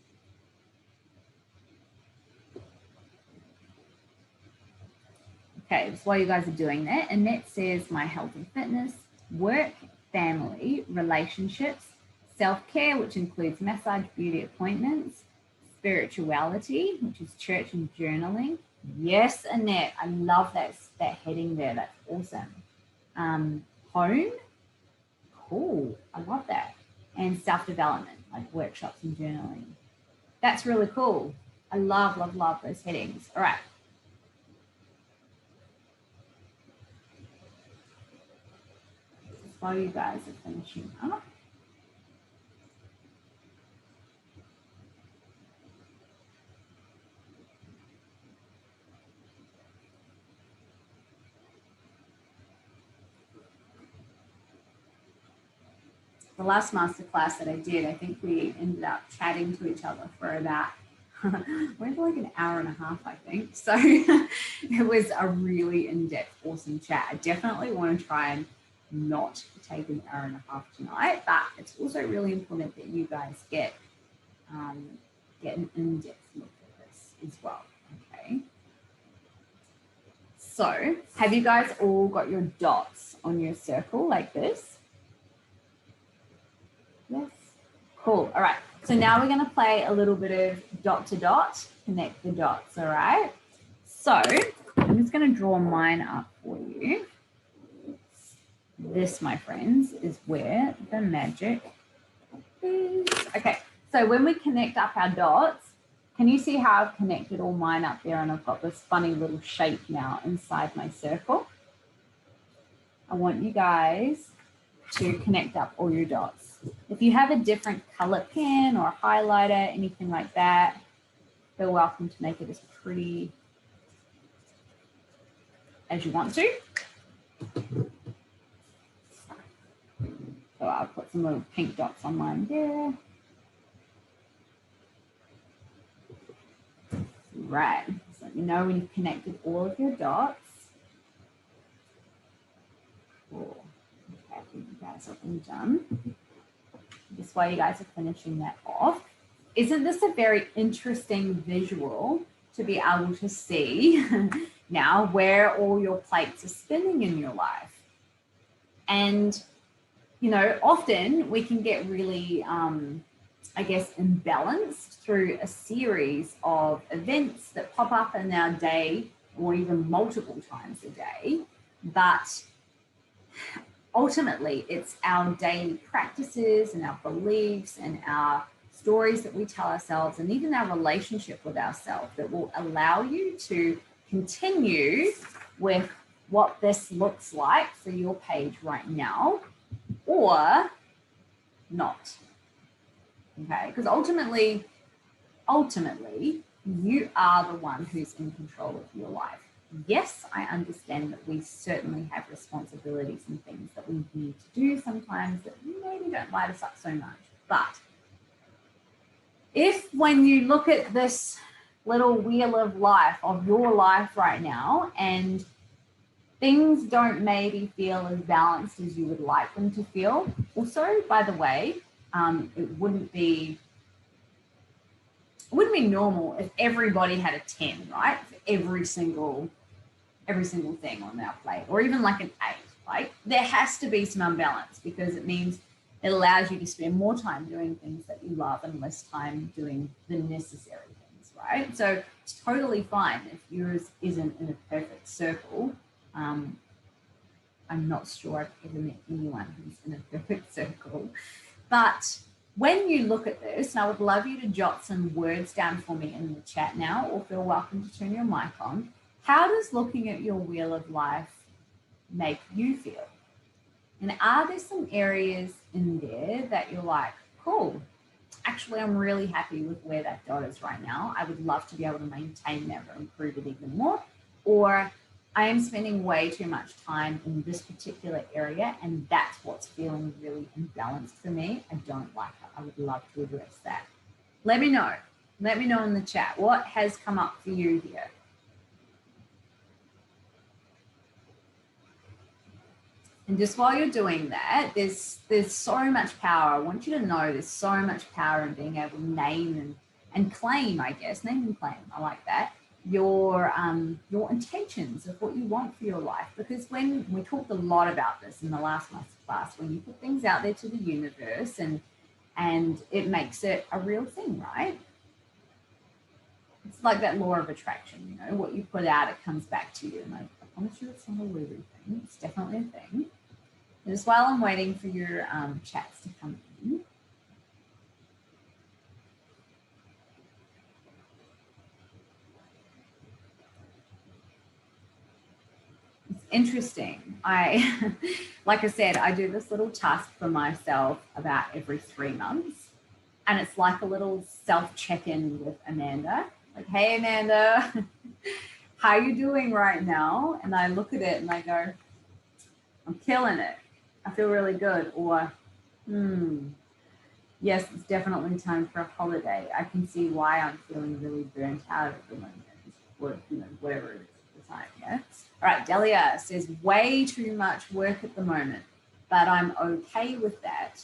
Okay, that's why you guys are doing that. And that says my health and fitness, work, family, relationships, self-care, which includes massage, beauty appointments, spirituality, which is church and journaling. Yes, Annette, I love that heading there. That's awesome. Home, cool, I love that. And self-development, like workshops and journaling. That's really cool. I love, love, love those headings. All right. While you guys are finishing up. The last masterclass that I did, I think we ended up chatting to each other for about, went for like an hour and a half, I think. So it was a really in-depth, awesome chat. I definitely want to try and not take an hour and a half tonight, but it's also really important that you guys get an in-depth look at this as well, okay? So have you guys all got your dots on your circle like this? Yes, cool. All right, so now we're going to play a little bit of dot to dot, connect the dots, all right? So I'm just going to draw mine up for you. This, my friends, is where the magic is. Okay, so when we connect up our dots, can you see how I've connected all mine up there and I've got this funny little shape now inside my circle? I want you guys to connect up all your dots. If you have a different color pen or highlighter, anything like that, feel welcome to make it as pretty as you want to. So I'll put some little pink dots on mine there. Right, so let me know when you've connected all of your dots. Cool. Okay, I think you guys are all done. This way you guys are finishing that off. Isn't this a very interesting visual to be able to see now where all your plates are spinning in your life? And, you know, often we can get really, I guess, imbalanced through a series of events that pop up in our day or even multiple times a day. But ultimately, it's our daily practices and our beliefs and our stories that we tell ourselves and even our relationship with ourselves that will allow you to continue with what this looks like for your page right now, or not. Okay, because ultimately, you are the one who's in control of your life. Yes, I understand that we certainly have responsibilities and things that we need to do sometimes that maybe don't light us up so much. But if when you look at this little wheel of life, of your life right now, and things don't maybe feel as balanced as you would like them to feel. Also, by the way, it wouldn't be normal if everybody had a 10, right? For every single thing on our plate, or even like an 8. Like, there has to be some unbalance, because it means it allows you to spend more time doing things that you love and less time doing the necessary things, right? So it's totally fine if yours isn't in a perfect circle. I'm not sure I've ever met anyone who's in a perfect circle. But when you look at this, and I would love you to jot some words down for me in the chat now, or feel welcome to turn your mic on. How does looking at your wheel of life make you feel? And are there some areas in there that you're like, cool, actually, I'm really happy with where that dot is right now. I would love to be able to maintain that or improve it even more. Or I am spending way too much time in this particular area, and that's what's feeling really imbalanced for me. I don't like it. I would love to address that. Let me know. Let me know in the chat. What has come up for you here? And just while you're doing that, there's so much power. I want you to know there's so much power in being able to name and claim, I guess, name and claim. I like that. Your intentions of what you want for your life. Because when we talked a lot about this in the last masterclass, when you put things out there to the universe and it makes it a real thing, right? It's like that law of attraction, you know, what you put out, it comes back to you. And I promise you it's not a woo thing. It's definitely a thing. And just while I'm waiting for your chats to come in, it's interesting. Like I said, I do this little task for myself about every 3 months. And it's like a little self-check-in with Amanda. Like, hey, Amanda, how are you doing right now? And I look at it and I go, I'm killing it. I feel really good. Or, yes, it's definitely time for a holiday. I can see why I'm feeling really burnt out at the moment. Or, you know, whatever it is at the time, yeah? All right, Delia says, way too much work at the moment, but I'm okay with that.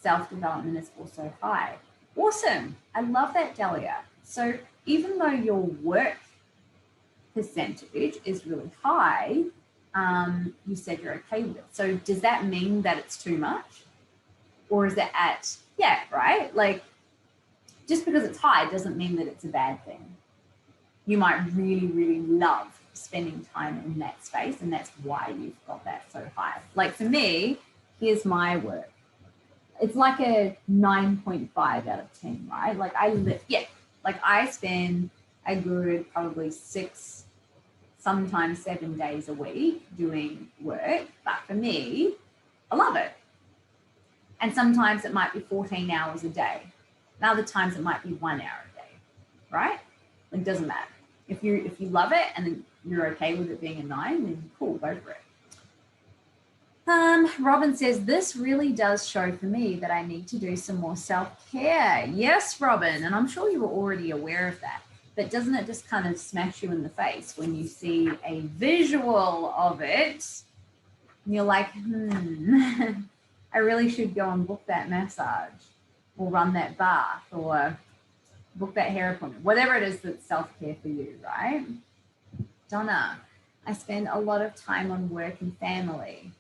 Self-development is also high. Awesome. I love that, Delia. So even though your work percentage is really high, you said you're okay with it. So does that mean that it's too much? Or is it at, yeah, right? Like, just because it's high doesn't mean that it's a bad thing. You might really, really love spending time in that space, and that's why you've got that so high. Like for me, here's my work. It's like a 9.5 out of 10, right? Like I spend a good probably 6, sometimes 7 days a week doing work. But for me, I love it. And sometimes it might be 14 hours a day. And other times it might be 1 hour a day, right? It doesn't matter. If you love it and then you're okay with it being a 9, then cool, go for it. Robin says, this really does show for me that I need to do some more self-care. Yes, Robin, and I'm sure you were already aware of that. But doesn't it just kind of smash you in the face when you see a visual of it and you're like, I really should go and book that massage or run that bath or book that hair appointment, whatever it is that's self-care for you, right? Donna, I spend a lot of time on work and family.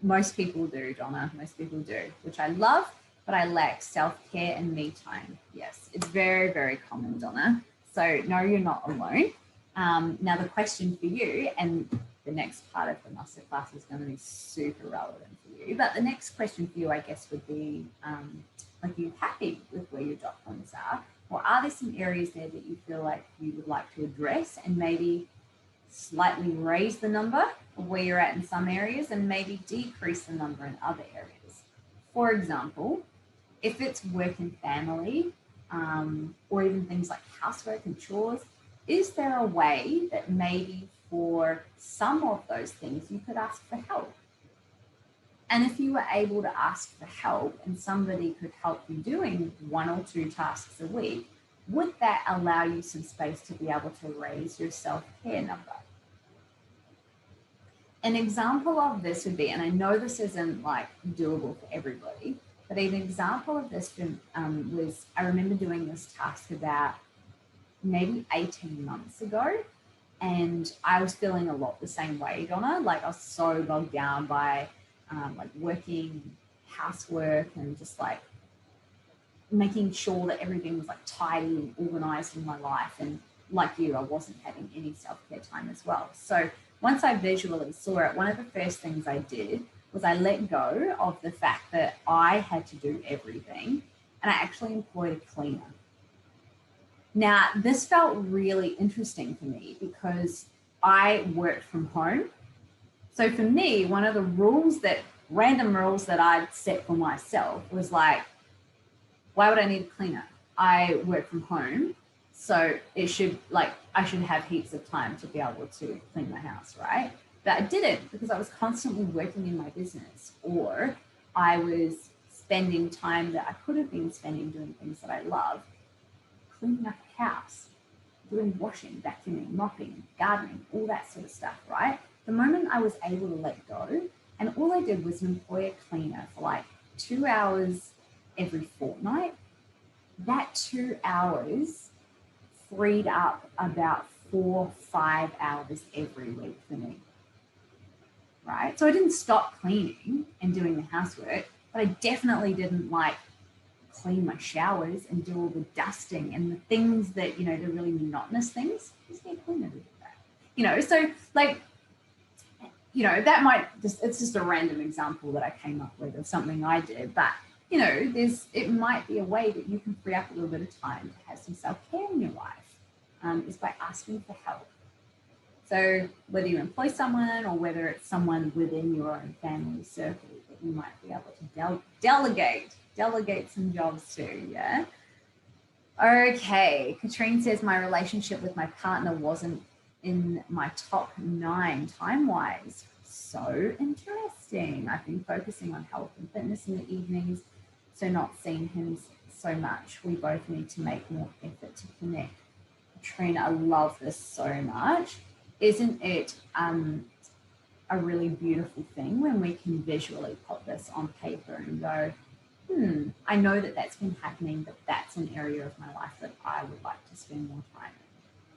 Most people do, Donna, most people do, which I love, but I lack self-care and me time. Yes, it's very, very common, Donna. So no, you're not alone. Now the question for you, and the next part of the masterclass is going to be super relevant for you, but the next question for you, I guess, would be, are you happy with where your dot points are? Or are there some areas there that you feel like you would like to address and maybe slightly raise the number of where you're at in some areas and maybe decrease the number in other areas. For example, if it's work and family, or even things like housework and chores, is there a way that maybe for some of those things you could ask for help? And if you were able to ask for help and somebody could help you doing 1 or 2 tasks a week, would that allow you some space to be able to raise your self-care number? An example of this would be, and I know this isn't like doable for everybody, but an example of this was, I remember doing this task about maybe 18 months ago, and I was feeling a lot the same way, Donna. Like I was so bogged down by like working, housework, and just like making sure that everything was like tidy and organized in my life. And like you, I wasn't having any self-care time as well. So once I visually saw it, one of the first things I did was I let go of the fact that I had to do everything, and I actually employed a cleaner. Now, this felt really interesting for me because I worked from home. So for me, one of the random rules that I'd set for myself was like, why would I need a cleaner? I work from home, so I should have heaps of time to be able to clean my house, right? But I didn't, because I was constantly working in my business, or I was spending time that I could have been spending doing things that I love, cleaning up a house, doing washing, vacuuming, mopping, gardening, all that sort of stuff, right? The moment I was able to let go, and all I did was employ a cleaner for like 2 hours every fortnight, that 2 hours freed up about 4-5 hours every week for me, right? So I didn't stop cleaning and doing the housework, but I definitely didn't like clean my showers and do all the dusting and the things that, the really monotonous things. Just get a cleaner to do that. So like, that might it's just a random example that I came up with of something I did, but it might be a way that you can free up a little bit of time to have some self-care in your life, is by asking for help. So whether you employ someone or whether it's someone within your own family circle that you might be able to delegate some jobs to, yeah? Okay, Katrine says my relationship with my partner wasn't in my top 9 time-wise. So interesting. I've been focusing on health and fitness in the evenings, so not seeing him so much. We both need to make more effort to connect. Katrina, I love this so much. Isn't it a really beautiful thing when we can visually put this on paper and go, I know that that's been happening, but that's an area of my life that I would like to spend more time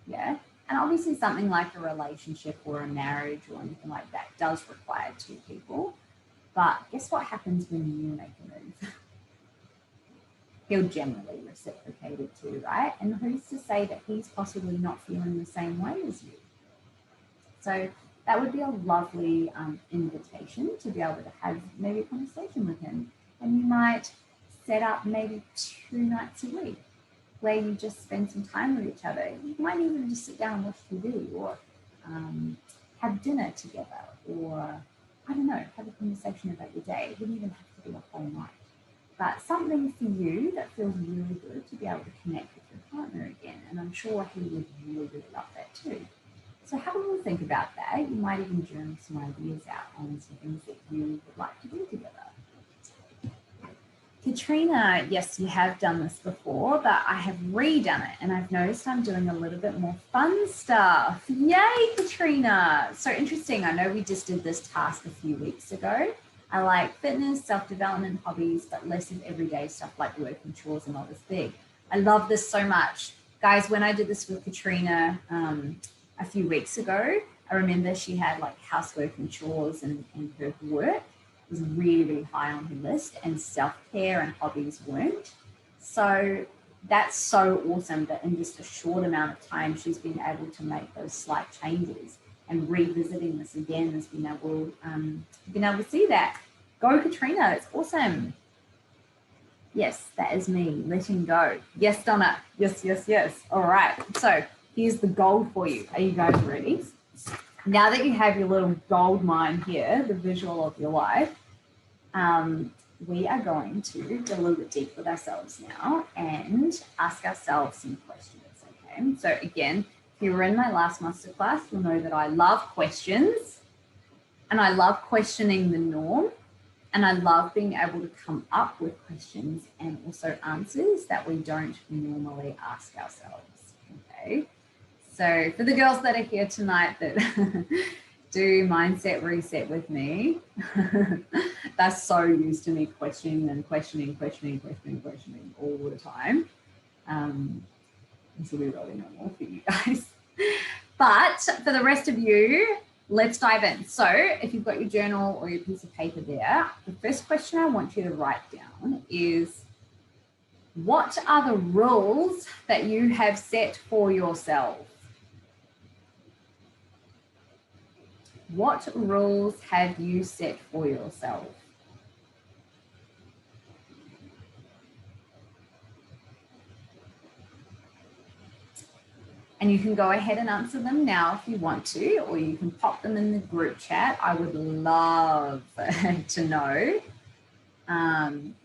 in. Yeah. And obviously something like a relationship or a marriage or anything like that does require 2 people. But guess what happens when you make a move? He'll generally reciprocate it too, right? And who's to say that he's possibly not feeling the same way as you? So that would be a lovely invitation to be able to have maybe a conversation with him. And you might set up maybe 2 nights a week where you just spend some time with each other. You might even just sit down and watch TV or have dinner together, or, I don't know, have a conversation about your day. It wouldn't even have to be a whole night. But something for you that feels really good to be able to connect with your partner again. And I'm sure he would really, really love that too. So have a little think about that. You might even journal some ideas out on some things that you would like to do together. Katrina, yes, you have done this before, but I have redone it and I've noticed I'm doing a little bit more fun stuff. Yay, Katrina. So interesting. I know we just did this task a few weeks ago. I like fitness, self-development, hobbies, but less of everyday stuff like work and chores and all this big. I love this so much. Guys, when I did this with Katrina a few weeks ago, I remember she had like housework and chores and her work was really, really high on her list, and self-care and hobbies weren't. So that's so awesome that in just a short amount of time, she's been able to make those slight changes, and revisiting this again has been able to see that. Go, Katrina, it's awesome. Yes, that is me, letting go. Yes, Donna, yes. All right, so here's the goal for you. Are you guys ready? now that you have your little gold mine here, the visual of your life, we are going to go a little bit deep with ourselves now and ask ourselves some questions, okay? So again, if you were in my last masterclass, you'll know that I love questions and I love questioning the norm, and I love being able to come up with questions and also answers that we don't normally ask ourselves, okay? So for the girls that are here tonight that do mindset reset with me, they're so used to me questioning all the time. This will be really normal for you guys. But for the rest of you, let's dive in. So if you've got your journal or your piece of paper there, the first question I want you to write down is, what are the rules that you have set for yourself? What rules have you set for yourself? And you can go ahead and answer them now if you want to, or you can pop them in the group chat. I would love to know.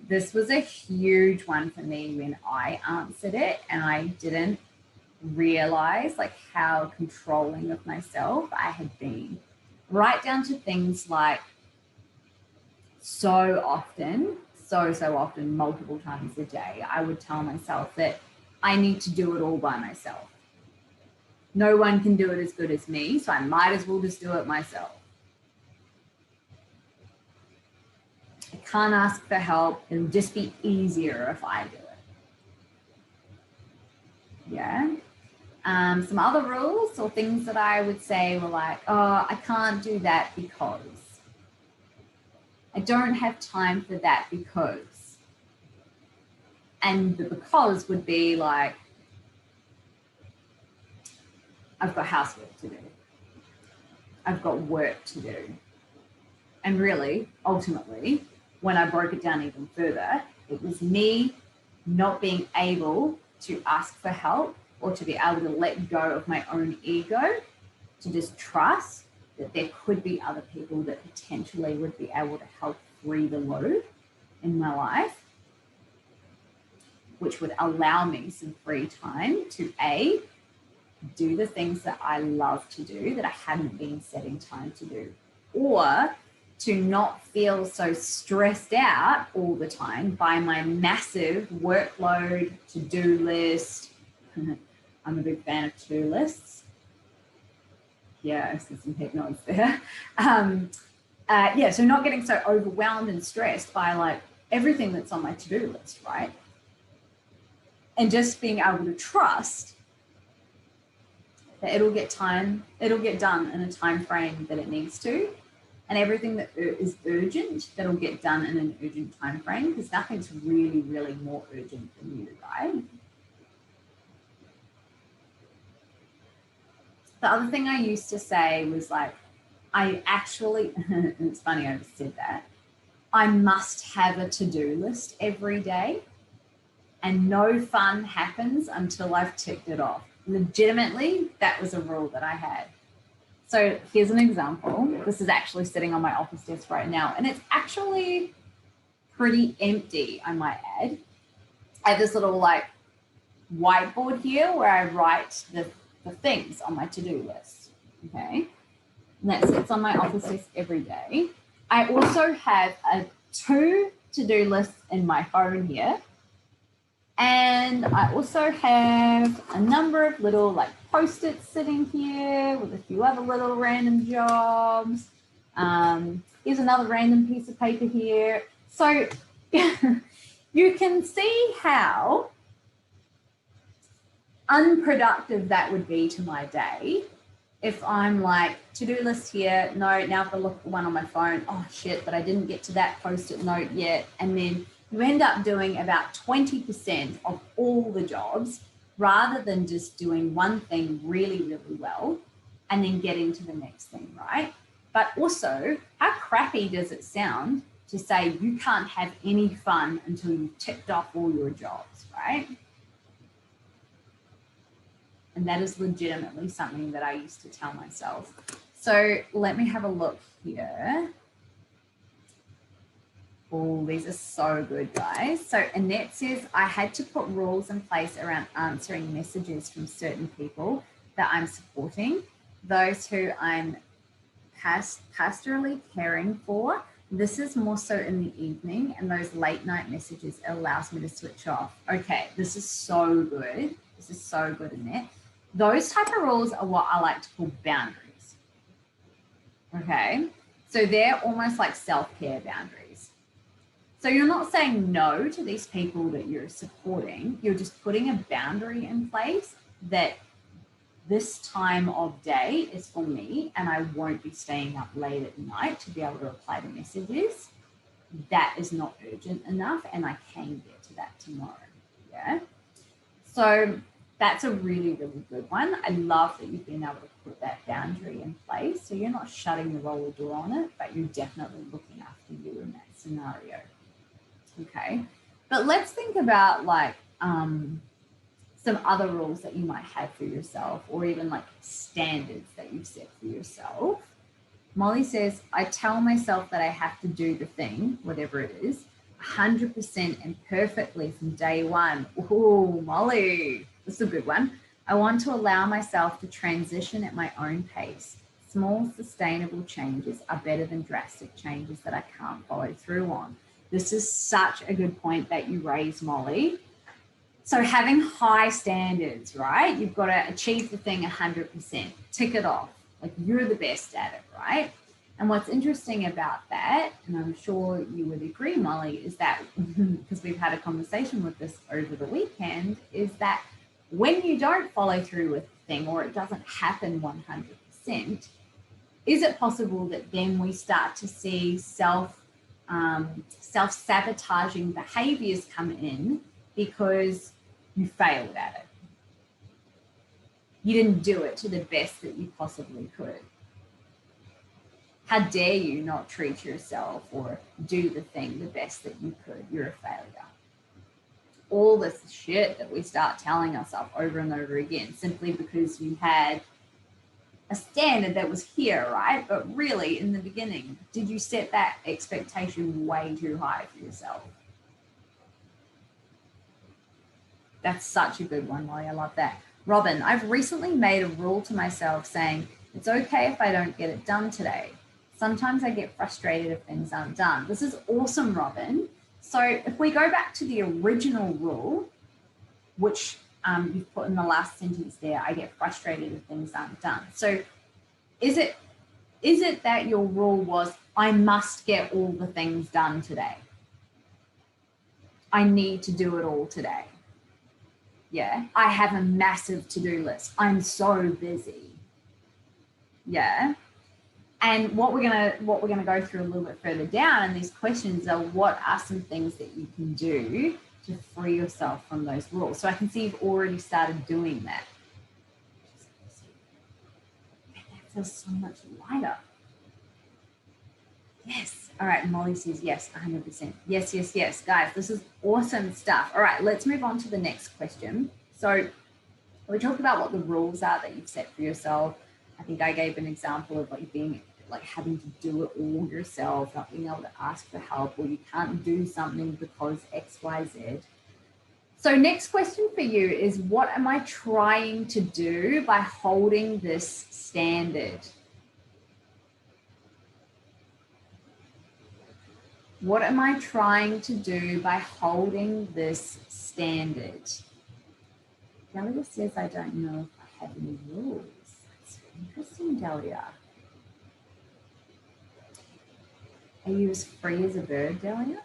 This was a huge one for me when I answered it, and I didn't realize like how controlling of myself I had been. Right down to things like so often, multiple times a day, I would tell myself that I need to do it all by myself. No one can do it as good as me, so I might as well just do it myself. I can't ask for help. It'll just be easier if I do it. Yeah. Some other rules or things that I would say were like, oh, I can't do that because. I don't have time for that because. And the because would be like, I've got housework to do. I've got work to do. And really, ultimately, when I broke it down even further, it was me not being able to ask for help or to be able to let go of my own ego, to just trust that there could be other people that potentially would be able to help free the load in my life, which would allow me some free time to A, do the things that I love to do that I hadn't been setting time to do, or to not feel so stressed out all the time by my massive workload, to-do list. I'm a big fan of to-do lists. Yeah, I see some head nods there. So not getting so overwhelmed and stressed by like everything that's on my to-do list, right? And just being able to trust that it'll get done in a time frame that it needs to, and everything that is urgent, that'll get done in an urgent time frame, because nothing's really, really more urgent than you, right? The other thing I used to say was like, I actually, and it's funny I just said that, I must have a to-do list every day, and no fun happens until I've ticked it off. Legitimately, that was a rule that I had. So here's an example. This is actually sitting on my office desk right now, and it's actually pretty empty, I might add. I have this little like whiteboard here where I write the things on my to-do list, okay? And that sits on my office desk every day. I also have 2 to-do lists in my phone here. And I also have a number of little like Post-its sitting here with a few other little random jobs. Here's another random piece of paper here. So you can see how unproductive that would be to my day if I'm like, to-do list here, no, now I've got to look at the one on my phone, oh shit, but I didn't get to that Post-it note yet. And then you end up doing about 20% of all the jobs rather than just doing one thing really, really well and then getting to the next thing, right? But also, how crappy does it sound to say you can't have any fun until you've ticked off all your jobs, right? And that is legitimately something that I used to tell myself. So let me have a look here. Oh, these are so good, guys. So Annette says, I had to put rules in place around answering messages from certain people that I'm supporting, those who I'm pastorally caring for. This is more so in the evening, and those late night messages allows me to switch off. Okay, this is so good. This is so good, Annette. Those type of rules are what I like to call boundaries. Okay, so they're almost like self-care boundaries. So you're not saying no to these people that you're supporting. You're just putting a boundary in place that this time of day is for me, and I won't be staying up late at night to be able to reply to messages. That is not urgent enough, and I can get to that tomorrow. Yeah. So that's a really, really good one. I love that you've been able to put that boundary in place. So you're not shutting the roller door on it, but you're definitely looking after you in that scenario. Okay. But let's think about like some other rules that you might have for yourself, or even like standards that you've set for yourself. Molly says, I tell myself that I have to do the thing, whatever it is, 100% and perfectly from day one. Oh, Molly, this is a good one. I want to allow myself to transition at my own pace. Small, sustainable changes are better than drastic changes that I can't follow through on. This is such a good point that you raised, Molly. So having high standards, right? You've got to achieve the thing 100%, tick it off. Like you're the best at it, right? And what's interesting about that, and I'm sure you would agree, Molly, is that because we've had a conversation with this over the weekend, is that when you don't follow through with the thing or it doesn't happen 100%, is it possible that then we start to see self-sabotaging behaviors come in because you failed at it? You didn't do it to the best that you possibly could. How dare you not treat yourself or do the thing the best that you could? You're a failure. All this shit that we start telling ourselves over and over again simply because you had a standard that was here, right? But really, in the beginning, did you set that expectation way too high for yourself? That's such a good one, Molly. I love that. Robin, I've recently made a rule to myself saying, it's okay if I don't get it done today. Sometimes I get frustrated if things aren't done. This is awesome, Robin. So if we go back to the original rule, which you've put in the last sentence there, I get frustrated if things aren't done. So is it that your rule was, I must get all the things done today? I need to do it all today. Yeah, I have a massive to-do list. I'm so busy. Yeah. And what we're gonna go through a little bit further down in these questions are what are some things that you can do to free yourself from those rules. So I can see you've already started doing that. That feels so much lighter. Yes. All right. Molly says yes, 100%. Yes, yes, yes. Guys, this is awesome stuff. All right, let's move on to the next question. So we talked about what the rules are that you've set for yourself. I think I gave an example of like having to do it all yourself, not being able to ask for help, or you can't do something because X, Y, Z. So next question for you is, what am I trying to do by holding this standard? What am I trying to do by holding this standard? Delia says, I don't know if I have any rules. That's interesting, Delia. Are you as free as a bird, Delia?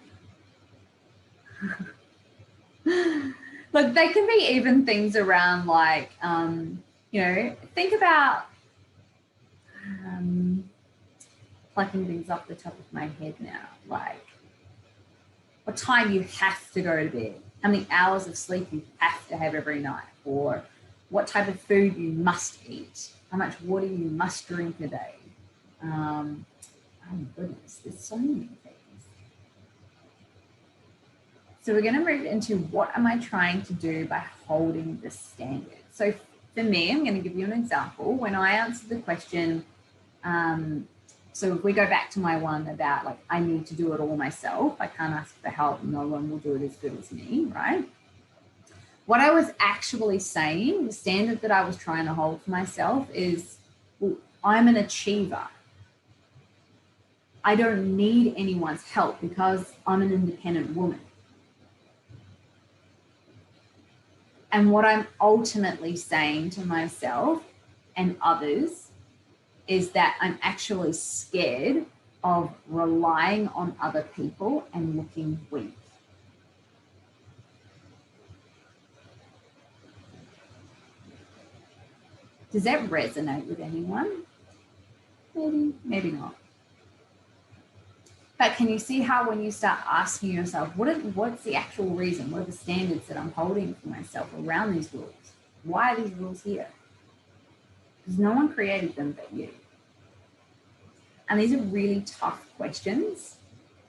Look, they can be even things around like, think about plucking things off the top of my head now, like what time you have to go to bed, how many hours of sleep you have to have every night, or what type of food you must eat, how much water you must drink a day. Oh my goodness, there's so many things. So we're going to move into what am I trying to do by holding this standard. So for me, I'm going to give you an example. When I answered the question, so if we go back to my one about like, I need to do it all myself. I can't ask for help. No one will do it as good as me, right? What I was actually saying, the standard that I was trying to hold for myself is, well, I'm an achiever. I don't need anyone's help because I'm an independent woman. And what I'm ultimately saying to myself and others is that I'm actually scared of relying on other people and looking weak. Does that resonate with anyone? Maybe, maybe not. But can you see how when you start asking yourself, what's the actual reason? What are the standards that I'm holding for myself around these rules? Why are these rules here? Because no one created them but you. And these are really tough questions.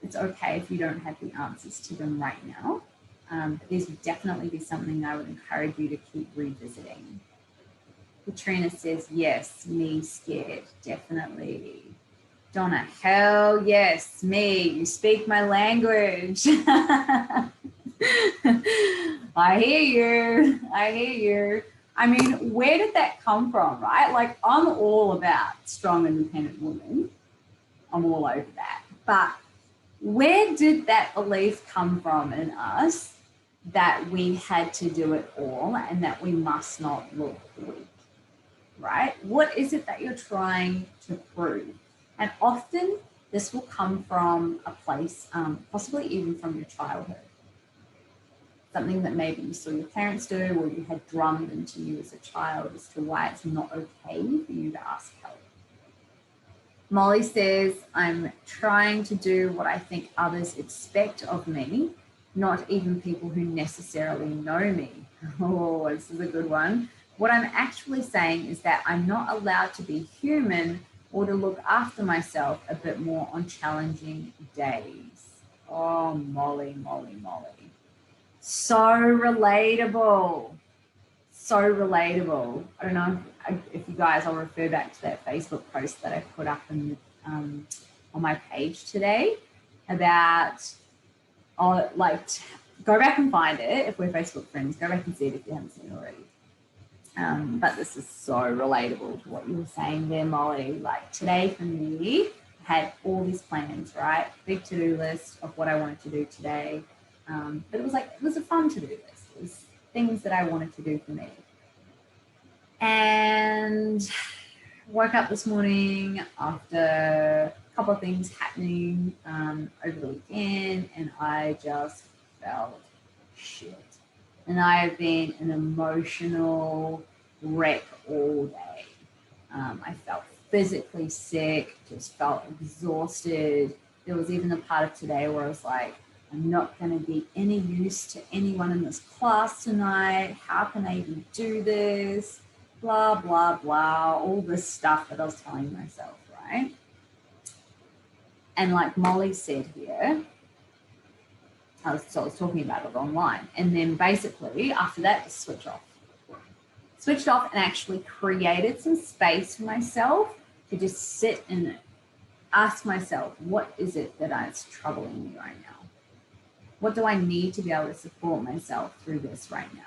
It's okay if you don't have the answers to them right now. But these would definitely be something I would encourage you to keep revisiting. Katrina says, yes, me scared, definitely. Donna, hell yes, me, you speak my language. I hear you, I hear you. I mean, where did that come from, right? Like, I'm all about strong, independent women. I'm all over that. But where did that belief come from in us that we had to do it all and that we must not look weak, right? What is it that you're trying to prove? And often this will come from a place, possibly even from your childhood. Something that maybe you saw your parents do or you had drummed into you as a child as to why it's not okay for you to ask help. Molly says, I'm trying to do what I think others expect of me, not even people who necessarily know me. Oh, this is a good one. What I'm actually saying is that I'm not allowed to be human or to look after myself a bit more on challenging days. Oh, Molly, Molly, Molly. So relatable. So relatable. I don't know if you guys, I'll refer back to that Facebook post that I put up in, on my page today about, go back and find it if we're Facebook friends. Go back and see it if you haven't seen it already. But this is so relatable to what you were saying there, Molly. Like today for me, I had all these plans, right? Big to-do list of what I wanted to do today. But it was a fun to-do list. It was things that I wanted to do for me. And woke up this morning after a couple of things happening over the weekend, and I just felt shit. And I have been an emotional wreck all day. I felt physically sick, just felt exhausted. There was even a part of today where I was like, I'm not going to be any use to anyone in this class tonight. How can I even do this? Blah, blah, blah. All this stuff that I was telling myself, right? And like Molly said here, I was talking about it online. And then basically after that, just switched off and actually created some space for myself to just sit and ask myself, what is it that is troubling me right now? What do I need to be able to support myself through this right now?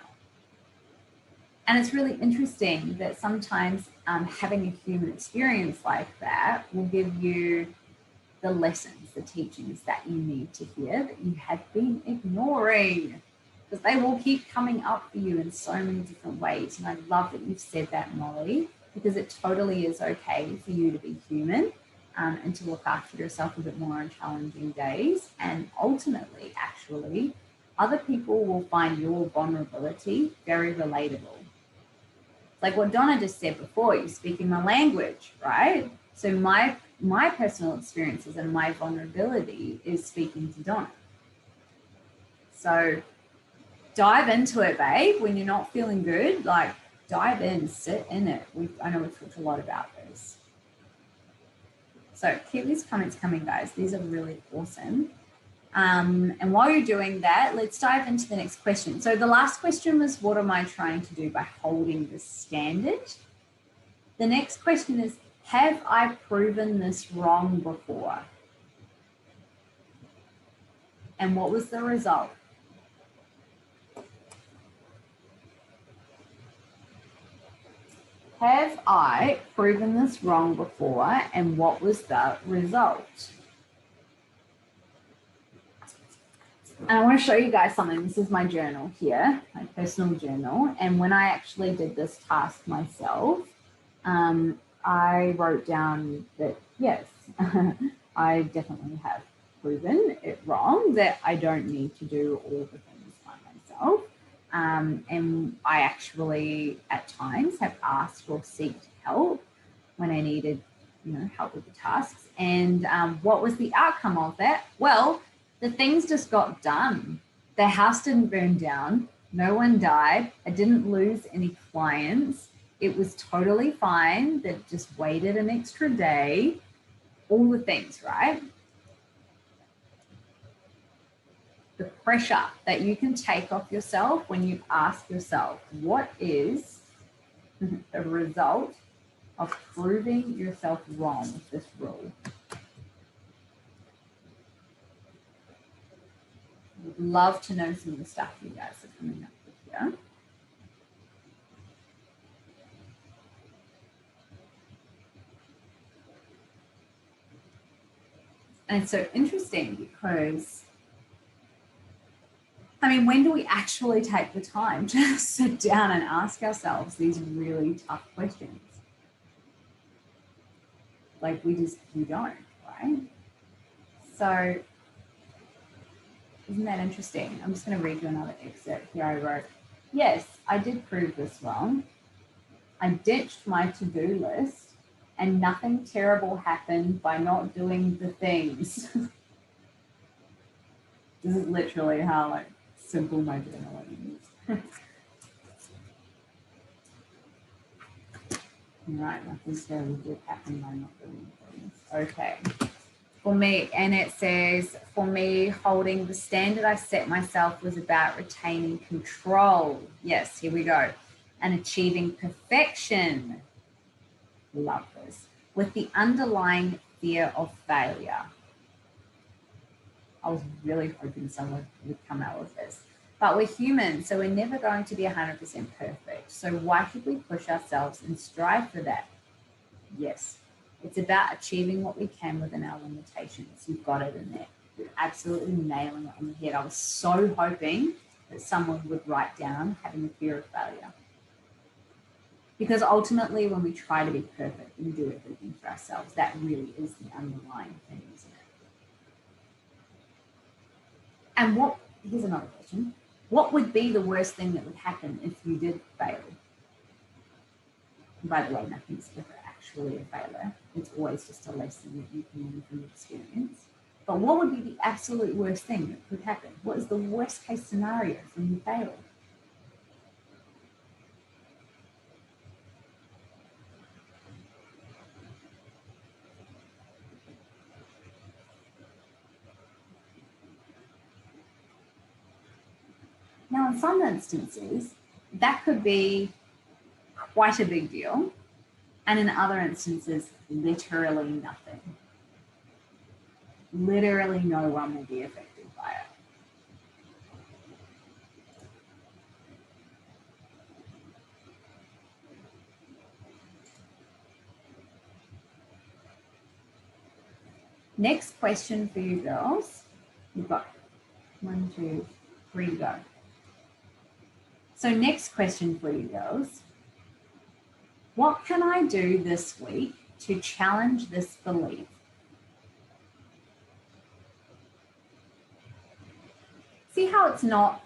And it's really interesting that sometimes having a human experience like that will give you the lessons, the teachings that you need to hear that you have been ignoring, because they will keep coming up for you in so many different ways. And I love that you've said that, Molly, because it totally is okay for you to be human and to look after yourself a bit more on challenging days. And ultimately, actually, other people will find your vulnerability very relatable. Like what Donna just said before, you're speaking my language, right? So my personal experiences and my vulnerability is speaking to Donna. So dive into it, babe. When you're not feeling good, like dive in, sit in it. I know we've talked a lot about this. So keep these comments coming, guys. These are really awesome. And while you're doing that, let's dive into the next question. So the last question was, what am I trying to do by holding this standard? The next question is, have I proven this wrong before? And what was the result? Have I proven this wrong before? And what was the result? And I want to show you guys something. This is my journal here, my personal journal. And when I actually did this task myself, I wrote down that, yes, I definitely have proven it wrong, that I don't need to do all the things by myself. And I actually, at times, have asked or sought help when I needed, help with the tasks. And what was the outcome of that? Well, the things just got done. The house didn't burn down. No one died. I didn't lose any clients. It was totally fine. That just waited an extra day. All the things, right? The pressure that you can take off yourself when you ask yourself, what is the result of proving yourself wrong with this rule? Would love to know some of the stuff you guys are coming up with here. And it's so interesting because, when do we actually take the time to sit down and ask ourselves these really tough questions? Like we don't, right? So isn't that interesting? I'm just going to read you another excerpt here. I wrote, yes, I did prove this wrong. I ditched my to-do list and nothing terrible happened by not doing the things. This is literally how simple my journaling is. Right, nothing terrible did happen by not doing things. Okay. For me, and it says, for me, holding the standard I set myself was about retaining control. Yes, here we go. And achieving perfection. Love this. With the underlying fear of failure. I was really hoping someone would come out with this. But we're human, so we're never going to be 100% perfect. So why should we push ourselves and strive for that? Yes. It's about achieving what we can within our limitations. You've got it in there. You're absolutely nailing it on the head. I was so hoping that someone would write down having a fear of failure. Because ultimately, when we try to be perfect and do everything for ourselves, that really is the underlying thing, isn't it? And here's another question. What would be the worst thing that would happen if you did fail? And by the way, nothing's ever actually a failure. It's always just a lesson that you can learn from experience. But what would be the absolute worst thing that could happen? What is the worst case scenario when you fail? Now, in some instances, that could be quite a big deal. And in other instances, literally nothing. Literally no one will be affected by it. Next question for you girls. You've got 1, 2, 3 to go. So next question for you girls. What can I do this week to challenge this belief? See how it's not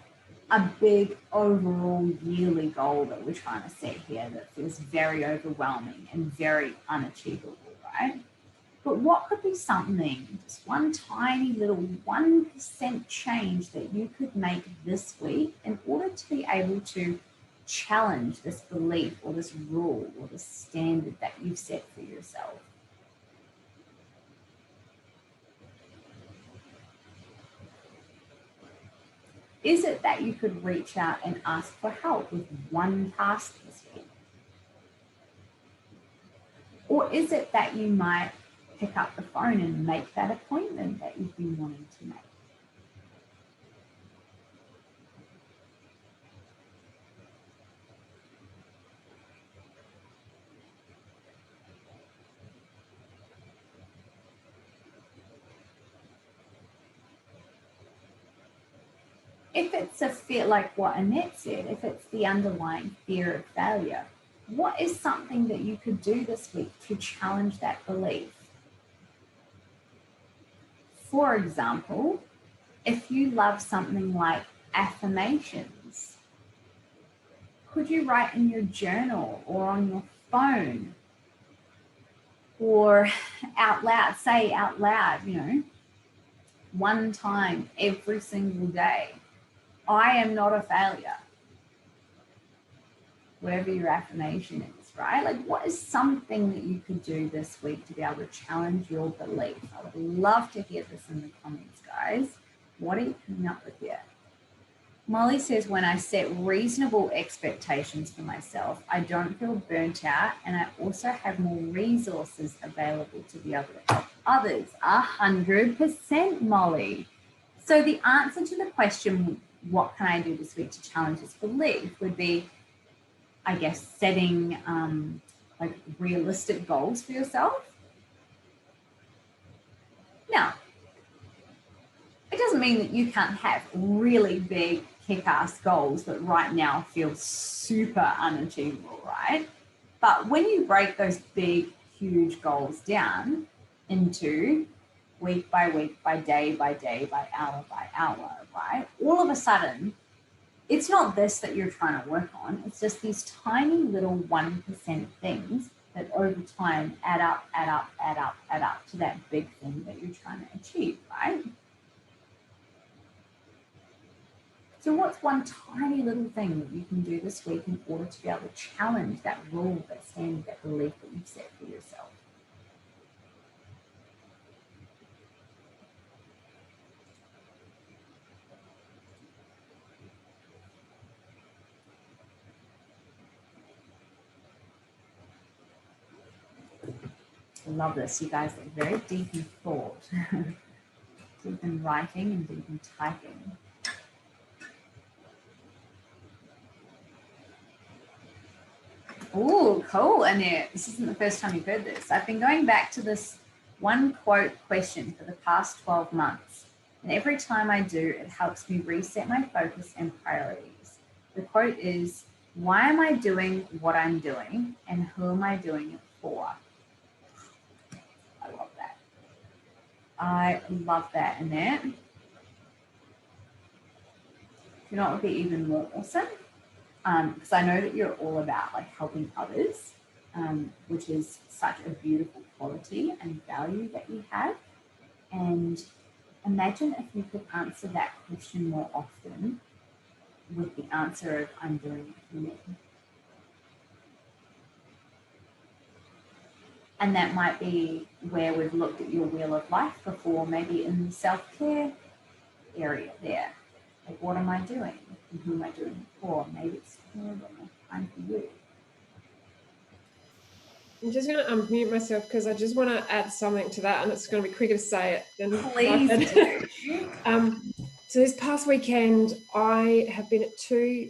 a big overall yearly goal that we're trying to set here that feels very overwhelming and very unachievable, right? But what could be something, just one tiny little 1% change that you could make this week in order to be able to challenge this belief or this rule or this standard that you've set for yourself? Is it that you could reach out and ask for help with one task this week? Or is it that you might pick up the phone and make that appointment that you've been wanting to make? If it's a fear, like what Annette said, if it's the underlying fear of failure, what is something that you could do this week to challenge that belief? For example, if you love something like affirmations, could you write in your journal or on your phone or out loud, say out loud, one time every single day, I am not a failure. Whatever your affirmation is, right? Like, what is something that you could do this week to be able to challenge your belief? I would love to hear this in the comments, guys. What are you coming up with here? Molly says, when I set reasonable expectations for myself, I don't feel burnt out, and I also have more resources available to be able to help others. 100%, Molly. So the answer to the question, what can I do this week to challenge this belief, would be, I guess, setting like realistic goals for yourself. Now, it doesn't mean that you can't have really big kick-ass goals that right now feel super unachievable, right? But when you break those big, huge goals down into week by week, by day, by hour, right? All of a sudden, it's not this that you're trying to work on. It's just these tiny little 1% things that over time add up to that big thing that you're trying to achieve, right? So what's one tiny little thing that you can do this week in order to be able to challenge that rule, that standard, that belief that you've set for yourself? I love this. You guys are very deep in thought, deep in writing and deep in typing. Oh, cool, Annette. This isn't the first time you've heard this. I've been going back to this one quote question for the past 12 months. And every time I do, it helps me reset my focus and priorities. The quote is, why am I doing what I'm doing and who am I doing it for? I love that. I love that, Annette. You know what would be even more awesome? Because I know that you're all about like helping others, which is such a beautiful quality and value that you have. And imagine if you could answer that question more often with the answer of, I'm doing it for me. And that might be where we've looked at your wheel of life before, maybe in the self-care area there. Like, what am I doing? And who am I doing it for? Maybe it's more time for you. I'm just going to unmute myself because I just want to add something to that, and it's going to be quicker to say it than please do. So this past weekend, I have been at two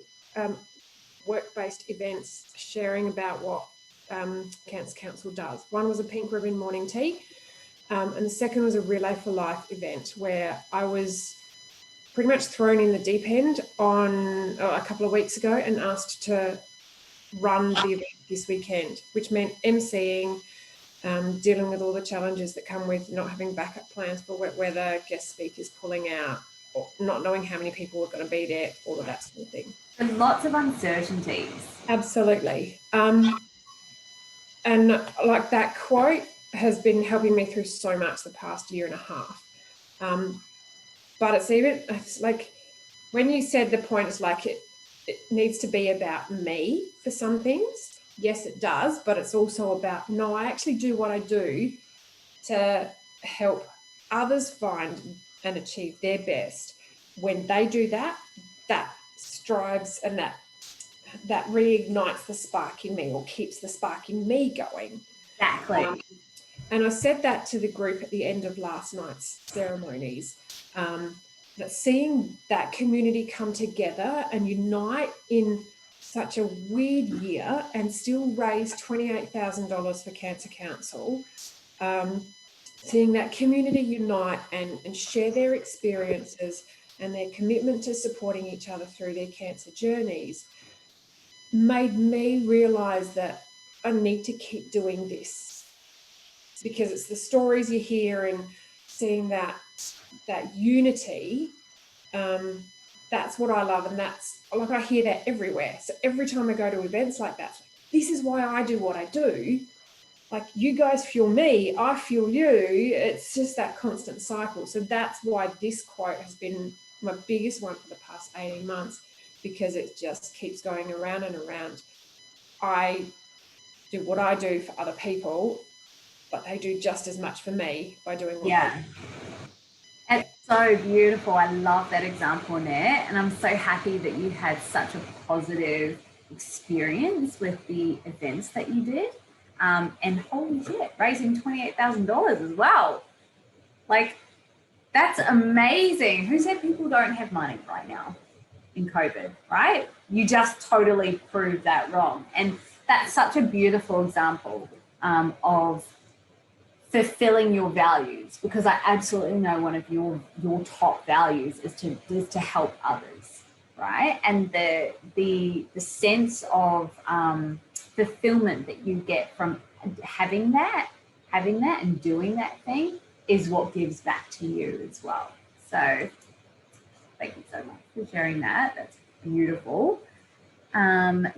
work-based events sharing about what Cancer Council does. One was a pink ribbon morning tea, and the second was a Relay for Life event where I was pretty much thrown in the deep end on a couple of weeks ago and asked to run the event this weekend, which meant emceeing, dealing with all the challenges that come with not having backup plans for wet weather, guest speakers pulling out, or not knowing how many people are going to be there, all of that sort of thing. And lots of uncertainties. Absolutely. And like that quote has been helping me through so much the past year and a half. But it's like when you said the point is like it needs to be about me for some things. Yes, it does, but it's also about, no, I actually do what I do to help others find and achieve their best. when they do that, that strives and that reignites the spark in me, or keeps the spark in me going. Exactly. And I said that to the group at the end of last night's ceremonies, that seeing that community come together and unite in such a weird year and still raise $28,000 for Cancer Council, seeing that community unite and share their experiences and their commitment to supporting each other through their cancer journeys made me realise that I need to keep doing this, because it's the stories you hear and seeing that unity. That's what I love, and that's like, I hear that everywhere. So every time I go to events like that, this is why I do what I do. Like, you guys fuel me, I fuel you. It's just that constant cycle. So that's why this quote has been my biggest one for the past 18 months, because it just keeps going around and around. I do what I do for other people, but they do just as much for me by doing what Yeah. they do. It's so beautiful. I love that example, Annette. And I'm so happy that you had such a positive experience with the events that you did. And holy shit, raising $28,000 as well. Like, that's amazing. Who said people don't have money right now in COVID, right? You just totally proved that wrong. And that's such a beautiful example of fulfilling your values, because I absolutely know one of your top values is to help others, right? And the sense of fulfillment that you get from having that and doing that thing is what gives back to you as well. So thank you so much for sharing that. That's beautiful.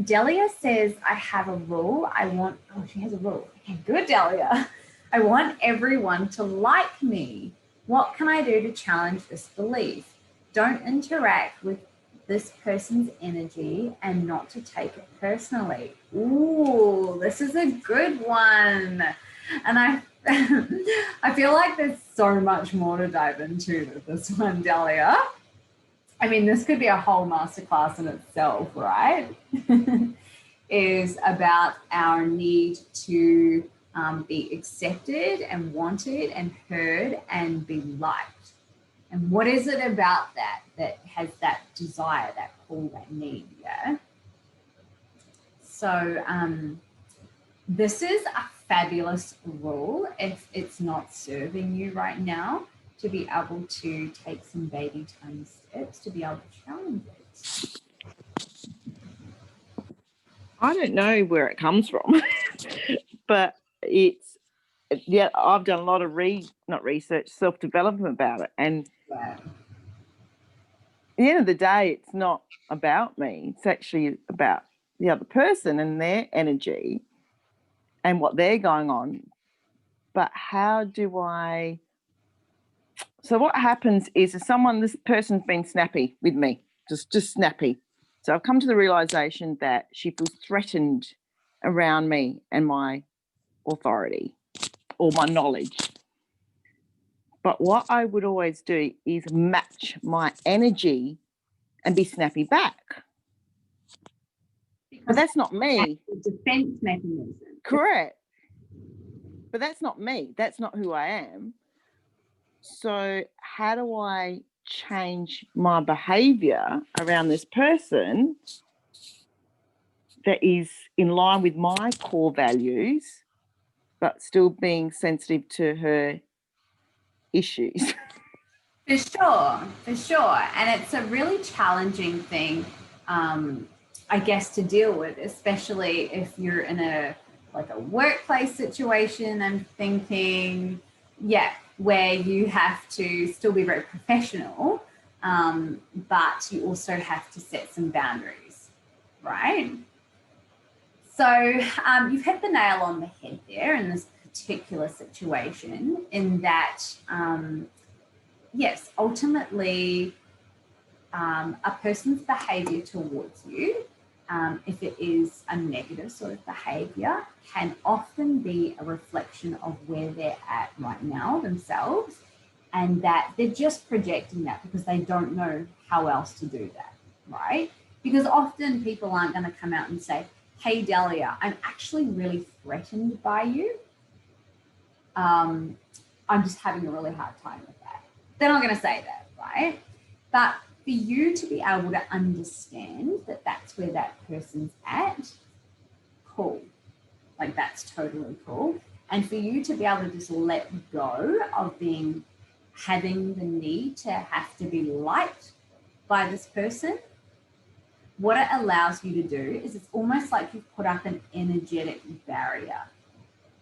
Delia says, I have a rule. She has a rule. Okay, good, Delia. I want everyone to like me. What can I do to challenge this belief? Don't interact with this person's energy and not to take it personally. Ooh, this is a good one. And I feel like there's so much more to dive into with this one, Delia. I mean, this could be a whole masterclass in itself, right? Is about our need to be accepted and wanted and heard and be liked. And what is it about that has that desire, that pull, that need, yeah? So this is a fabulous rule if it's not serving you right now, to be able to take some baby tiny steps to be able to challenge it. I don't know where it comes from, but I've done a lot of self-development about it. And at the end of the day, it's not about me. It's actually about the other person and their energy and what they're going on. But how do I... So what happens is this person's been snappy with me, just snappy. So I've come to the realization that she feels threatened around me and my authority or my knowledge. But what I would always do is match my energy and be snappy back. But that's not me. Defense mechanism. Correct. But that's not me. That's not who I am. So how do I change my behavior around this person that is in line with my core values, but still being sensitive to her issues? For sure. And it's a really challenging thing, I guess, to deal with, especially if you're in a workplace situation. I'm thinking, where you have to still be very professional, but you also have to set some boundaries, right? So you've hit the nail on the head there in this particular situation, in that, yes, ultimately, a person's behavior towards you, if it is a negative sort of behavior, can often be a reflection of where they're at right now themselves, and that they're just projecting that because they don't know how else to do that, right? Because often people aren't going to come out and say, hey, Delia, I'm actually really threatened by you. I'm just having a really hard time with that. They're not going to say that, right? But for you to be able to understand that that's where that person's at, cool. Like, that's totally cool. And for you to be able to just let go of having the need to have to be liked by this person, what it allows you to do is it's almost like you've put up an energetic barrier,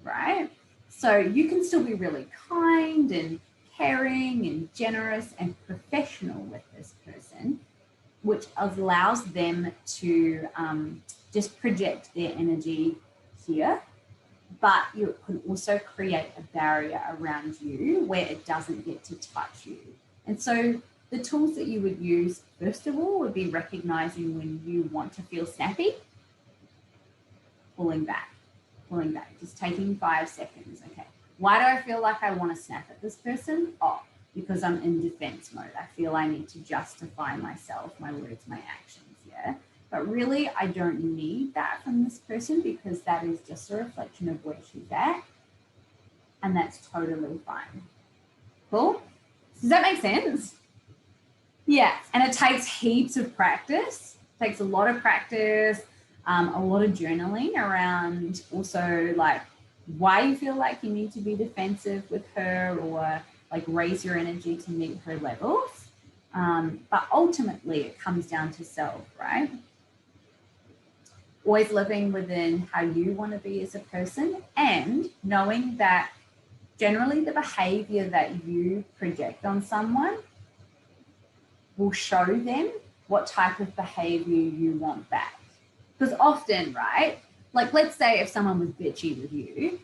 right? So you can still be really kind and caring and generous and professional with this person, which allows them to just project their energy here. But you can also create a barrier around you where it doesn't get to touch you. And so the tools that you would use, first of all, would be recognizing when you want to feel snappy, pulling back, just taking 5 seconds. Okay, why do I feel like I want to snap at this person? Oh, because I'm in defense mode. I feel I need to justify myself, my words, my actions, yeah? But really, I don't need that from this person because that is just a reflection of where she's at. And that's totally fine. Cool? Does that make sense? Yeah, and it takes heaps of practice. It takes a lot of practice, a lot of journaling around also like why you feel like you need to be defensive with her or like raise your energy to meet her levels. But ultimately, it comes down to self, right? Always living within how you want to be as a person and knowing that generally the behavior that you project on someone will show them what type of behavior you want back. Because often, right, like let's say if someone was bitchy with you,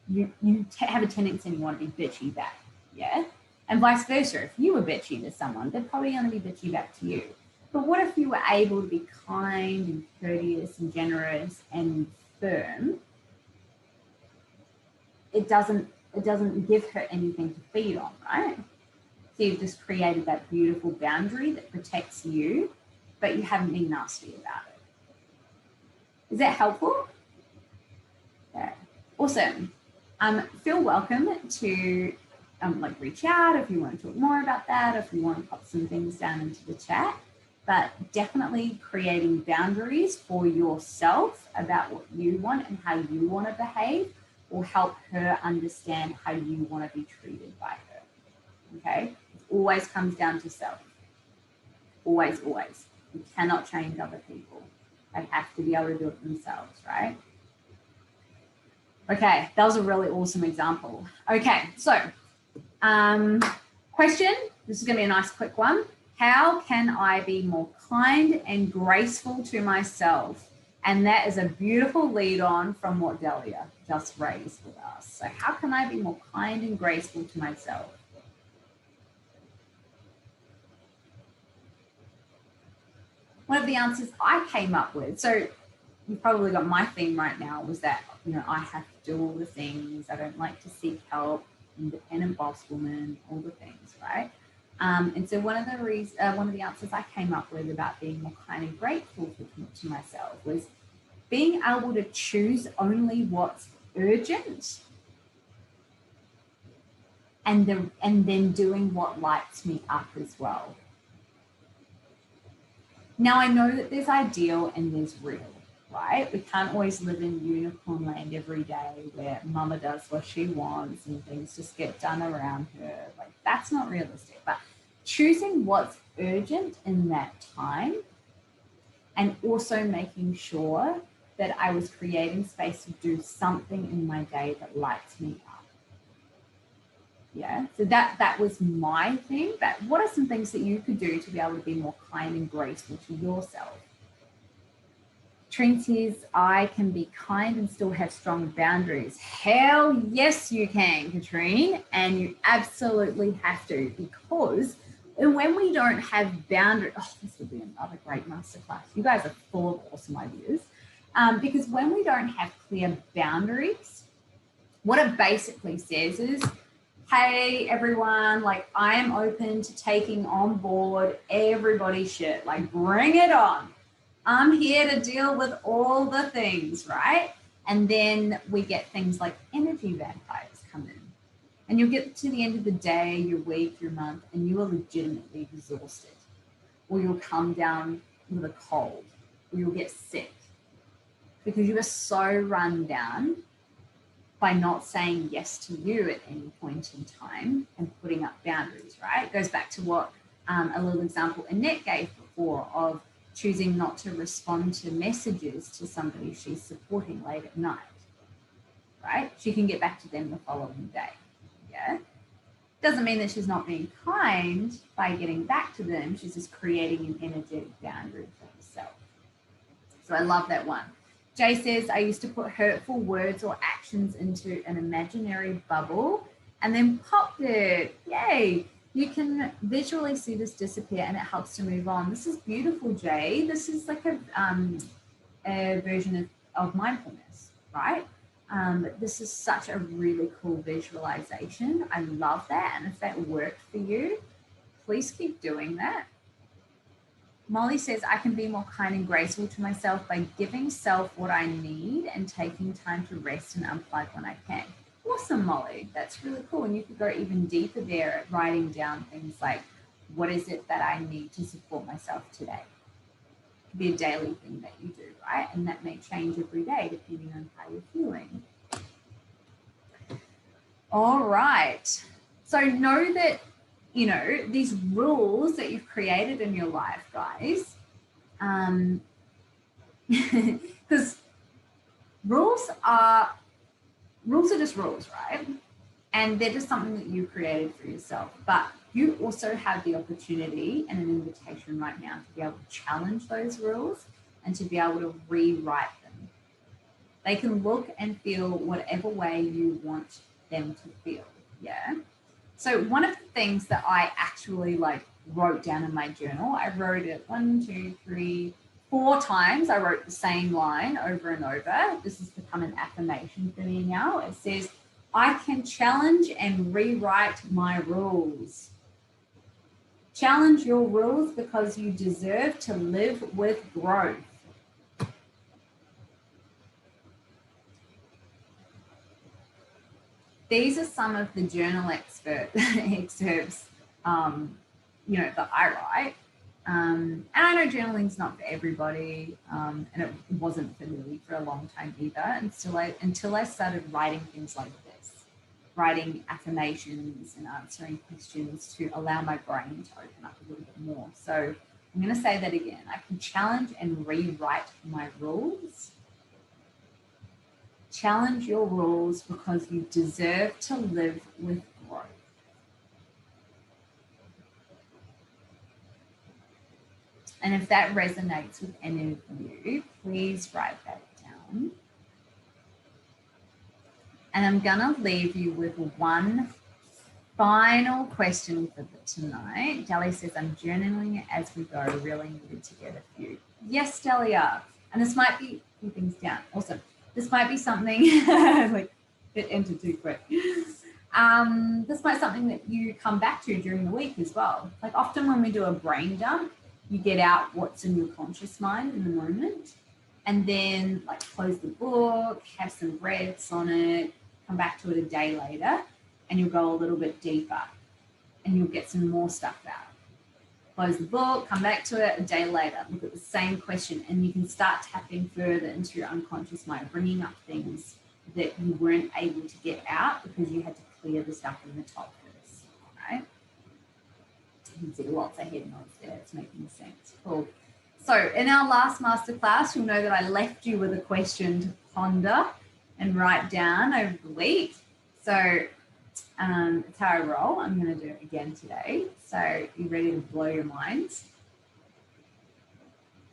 you have a tendency and you want to be bitchy back, yeah? And vice versa, if you were bitchy to someone, they're probably going to be bitchy back to you. But what if you were able to be kind and courteous and generous and firm? It doesn't give her anything to feed on, right? So you've just created that beautiful boundary that protects you, but you haven't been nasty about it. Is that helpful? Yeah. Awesome. Feel welcome to reach out if you want to talk more about that, if you want to pop some things down into the chat. But definitely creating boundaries for yourself about what you want and how you want to behave will help her understand how you want to be treated by her. Okay? It always comes down to self. Always, always. You cannot change other people. They have to be able to do it themselves, right? Okay, that was a really awesome example. Okay, so question. This is going to be a nice quick one. How can I be more kind and graceful to myself? And that is a beautiful lead on from what Delia just raised with us. So how can I be more kind and graceful to myself? One of the answers I came up with, so you probably got my theme right now, was that, you know, I have to do all the things. I don't like to seek help, independent boss woman, all the things, right? And so one of the answers I came up with about being more kind and grateful to myself was being able to choose only what's urgent and then doing what lights me up as well. Now I know that there's ideal and there's real, right? We can't always live in unicorn land every day where mama does what she wants and things just get done around her. Like, that's not realistic. But choosing what's urgent in that time and also making sure that I was creating space to do something in my day that lights me up. Yeah, so that was my thing. But what are some things that you could do to be able to be more kind and graceful to yourself? Trine says, I can be kind and still have strong boundaries. Hell yes, you can, Katrine. And you absolutely have to, because when we don't have boundaries, oh, this would be another great masterclass. You guys are full of awesome ideas. Because when we don't have clear boundaries, what it basically says is, hey, everyone, like I am open to taking on board everybody's shit. Like, bring it on. I'm here to deal with all the things, right? And then we get things like energy vampires come in. And you'll get to the end of the day, your week, your month, and you are legitimately exhausted. Or you'll come down with a cold, or you'll get sick because you are so run down by not saying yes to you at any point in time and putting up boundaries, right? It goes back to what a little example Annette gave before of choosing not to respond to messages to somebody she's supporting late at night, right? She can get back to them the following day, yeah? Doesn't mean that she's not being kind by getting back to them. She's just creating an energetic boundary for herself. So I love that one. Jay says, I used to put hurtful words or actions into an imaginary bubble and then popped it. Yay. You can visually see this disappear and it helps to move on. This is beautiful, Jay. This is like a version of mindfulness, right? This is such a really cool visualization. I love that. And if that worked for you, please keep doing that. Molly says, I can be more kind and graceful to myself by giving self what I need and taking time to rest and unplug when I can. Awesome, Molly. That's really cool. And you could go even deeper there at writing down things like, what is it that I need to support myself today? It could be a daily thing that you do, right? And that may change every day depending on how you're feeling. All right. So know that, you know, these rules that you've created in your life, guys, because rules are just rules, right? And they're just something that you created for yourself. But you also have the opportunity and an invitation right now to be able to challenge those rules and to be able to rewrite them. They can look and feel whatever way you want them to feel, yeah? So one of the things that I actually wrote down in my journal, I wrote it 4 times. I wrote the same line over and over. This has become an affirmation for me now. It says, I can challenge and rewrite my rules. Challenge your rules because you deserve to live with growth. These are some of the journal excerpts, that I write. And I know journaling's not for everybody, and it wasn't for me for a long time either, until I started writing things like this, writing affirmations and answering questions to allow my brain to open up a little bit more. So I'm going to say that again. I can challenge and rewrite my rules. Challenge your rules because you deserve to live with growth. And if that resonates with any of you, please write that down. And I'm going to leave you with one final question for tonight. Delia says, I'm journaling as we go. Really needed to get a few. Yes, Delia. And this might be a few things down. Awesome. This might be something it entered too quick. This might be something that you come back to during the week as well. Like often when we do a brain dump, you get out what's in your conscious mind in the moment, and then close the book, have some breaths on it, come back to it a day later, and you'll go a little bit deeper, and you'll get some more stuff out. Close the book, come back to it a day later, look at the same question, and you can start tapping further into your unconscious mind, bringing up things that you weren't able to get out because you had to clear the stuff in the top first, right? You can see lots of head nods there. It's making sense. Cool. So in our last masterclass, you'll know that I left you with a question to ponder and write down over the week. So it's how I roll. I'm going to do it again today. So you ready to blow your minds?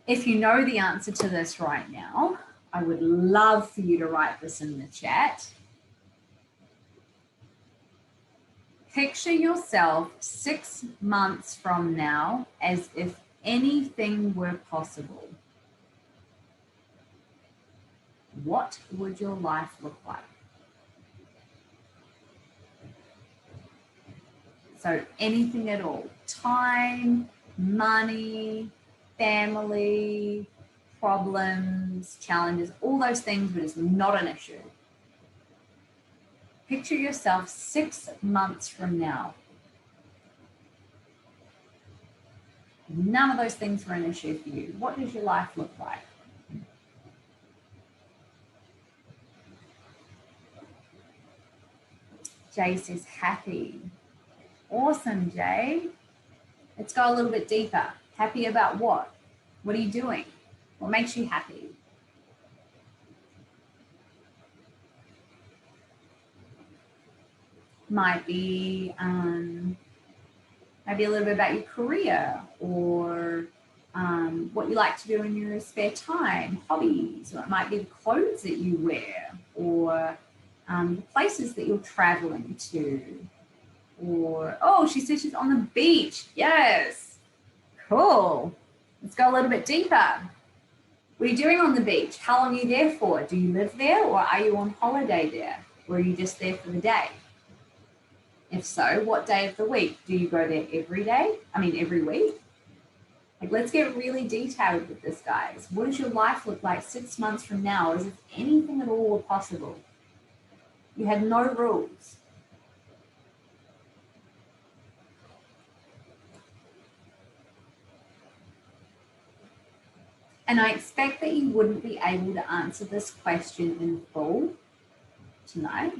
If you know the answer to this right now, I would love for you to write this in the chat. Picture yourself 6 months from now as if anything were possible. What would your life look like? So anything at all, time, money, family, problems, challenges, all those things, but it's not an issue. Picture yourself 6 months from now. None of those things were an issue for you. What does your life look like? Jay says happy. Awesome, Jay. Let's go a little bit deeper. Happy about what? What are you doing? What makes you happy? Might be maybe a little bit about your career, or what you like to do in your spare time, hobbies, or it might be the clothes that you wear, or the places that you're traveling to, or, oh, she says she's on the beach. Yes, cool. Let's go a little bit deeper. What are you doing on the beach? How long are you there for? Do you live there, or are you on holiday there? Or are you just there for the day? If so, what day of the week? Do you go there every day? Every week? Like, let's get really detailed with this, guys. What does your life look like 6 months from now, as if anything at all were possible? You had no rules. And I expect that you wouldn't be able to answer this question in full tonight,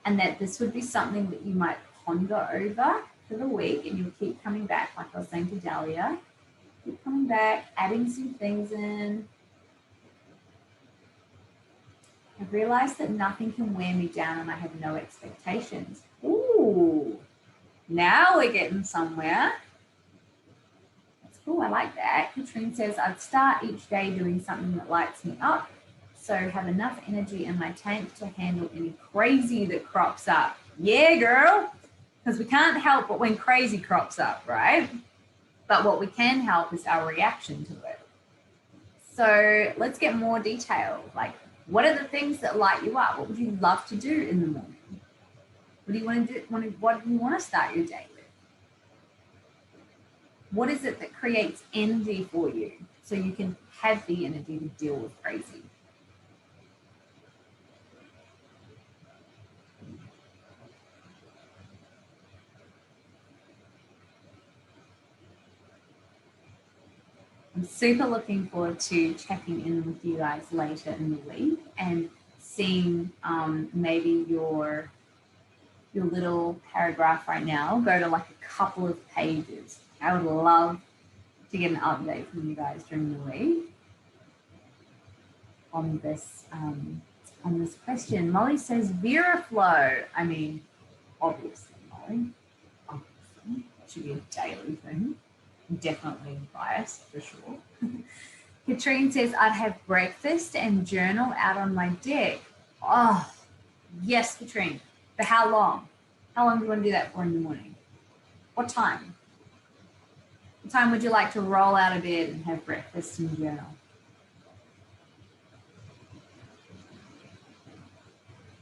and that this would be something that you might ponder over for the week, and you'll keep coming back, like I was saying to Dahlia, keep coming back, adding some things in. I've realized that nothing can wear me down and I have no expectations. Ooh, now we're getting somewhere. That's cool, I like that. Katrine says, I'd start each day doing something that lights me up, so have enough energy in my tank to handle any crazy that crops up. Yeah, girl, because we can't help but when crazy crops up, right? But what we can help is our reaction to it. So let's get more detailed. Like, what are the things that light you up? What would you love to do in the morning? What do you want to do? What do you want to start your day with? What is it that creates energy for you so you can have the energy to deal with crazy? I'm super looking forward to checking in with you guys later in the week and seeing maybe your little paragraph right now go to like a couple of pages. I would love to get an update from you guys during the week on this question. Molly says VeraFlow. Obviously, Molly. Obviously, it should be a daily thing. Definitely biased for sure. Katrine says, I'd have breakfast and journal out on my deck. Oh, yes, Katrine. For how long? How long do you want to do that for in the morning? What time? What time would you like to roll out of bed and have breakfast and journal?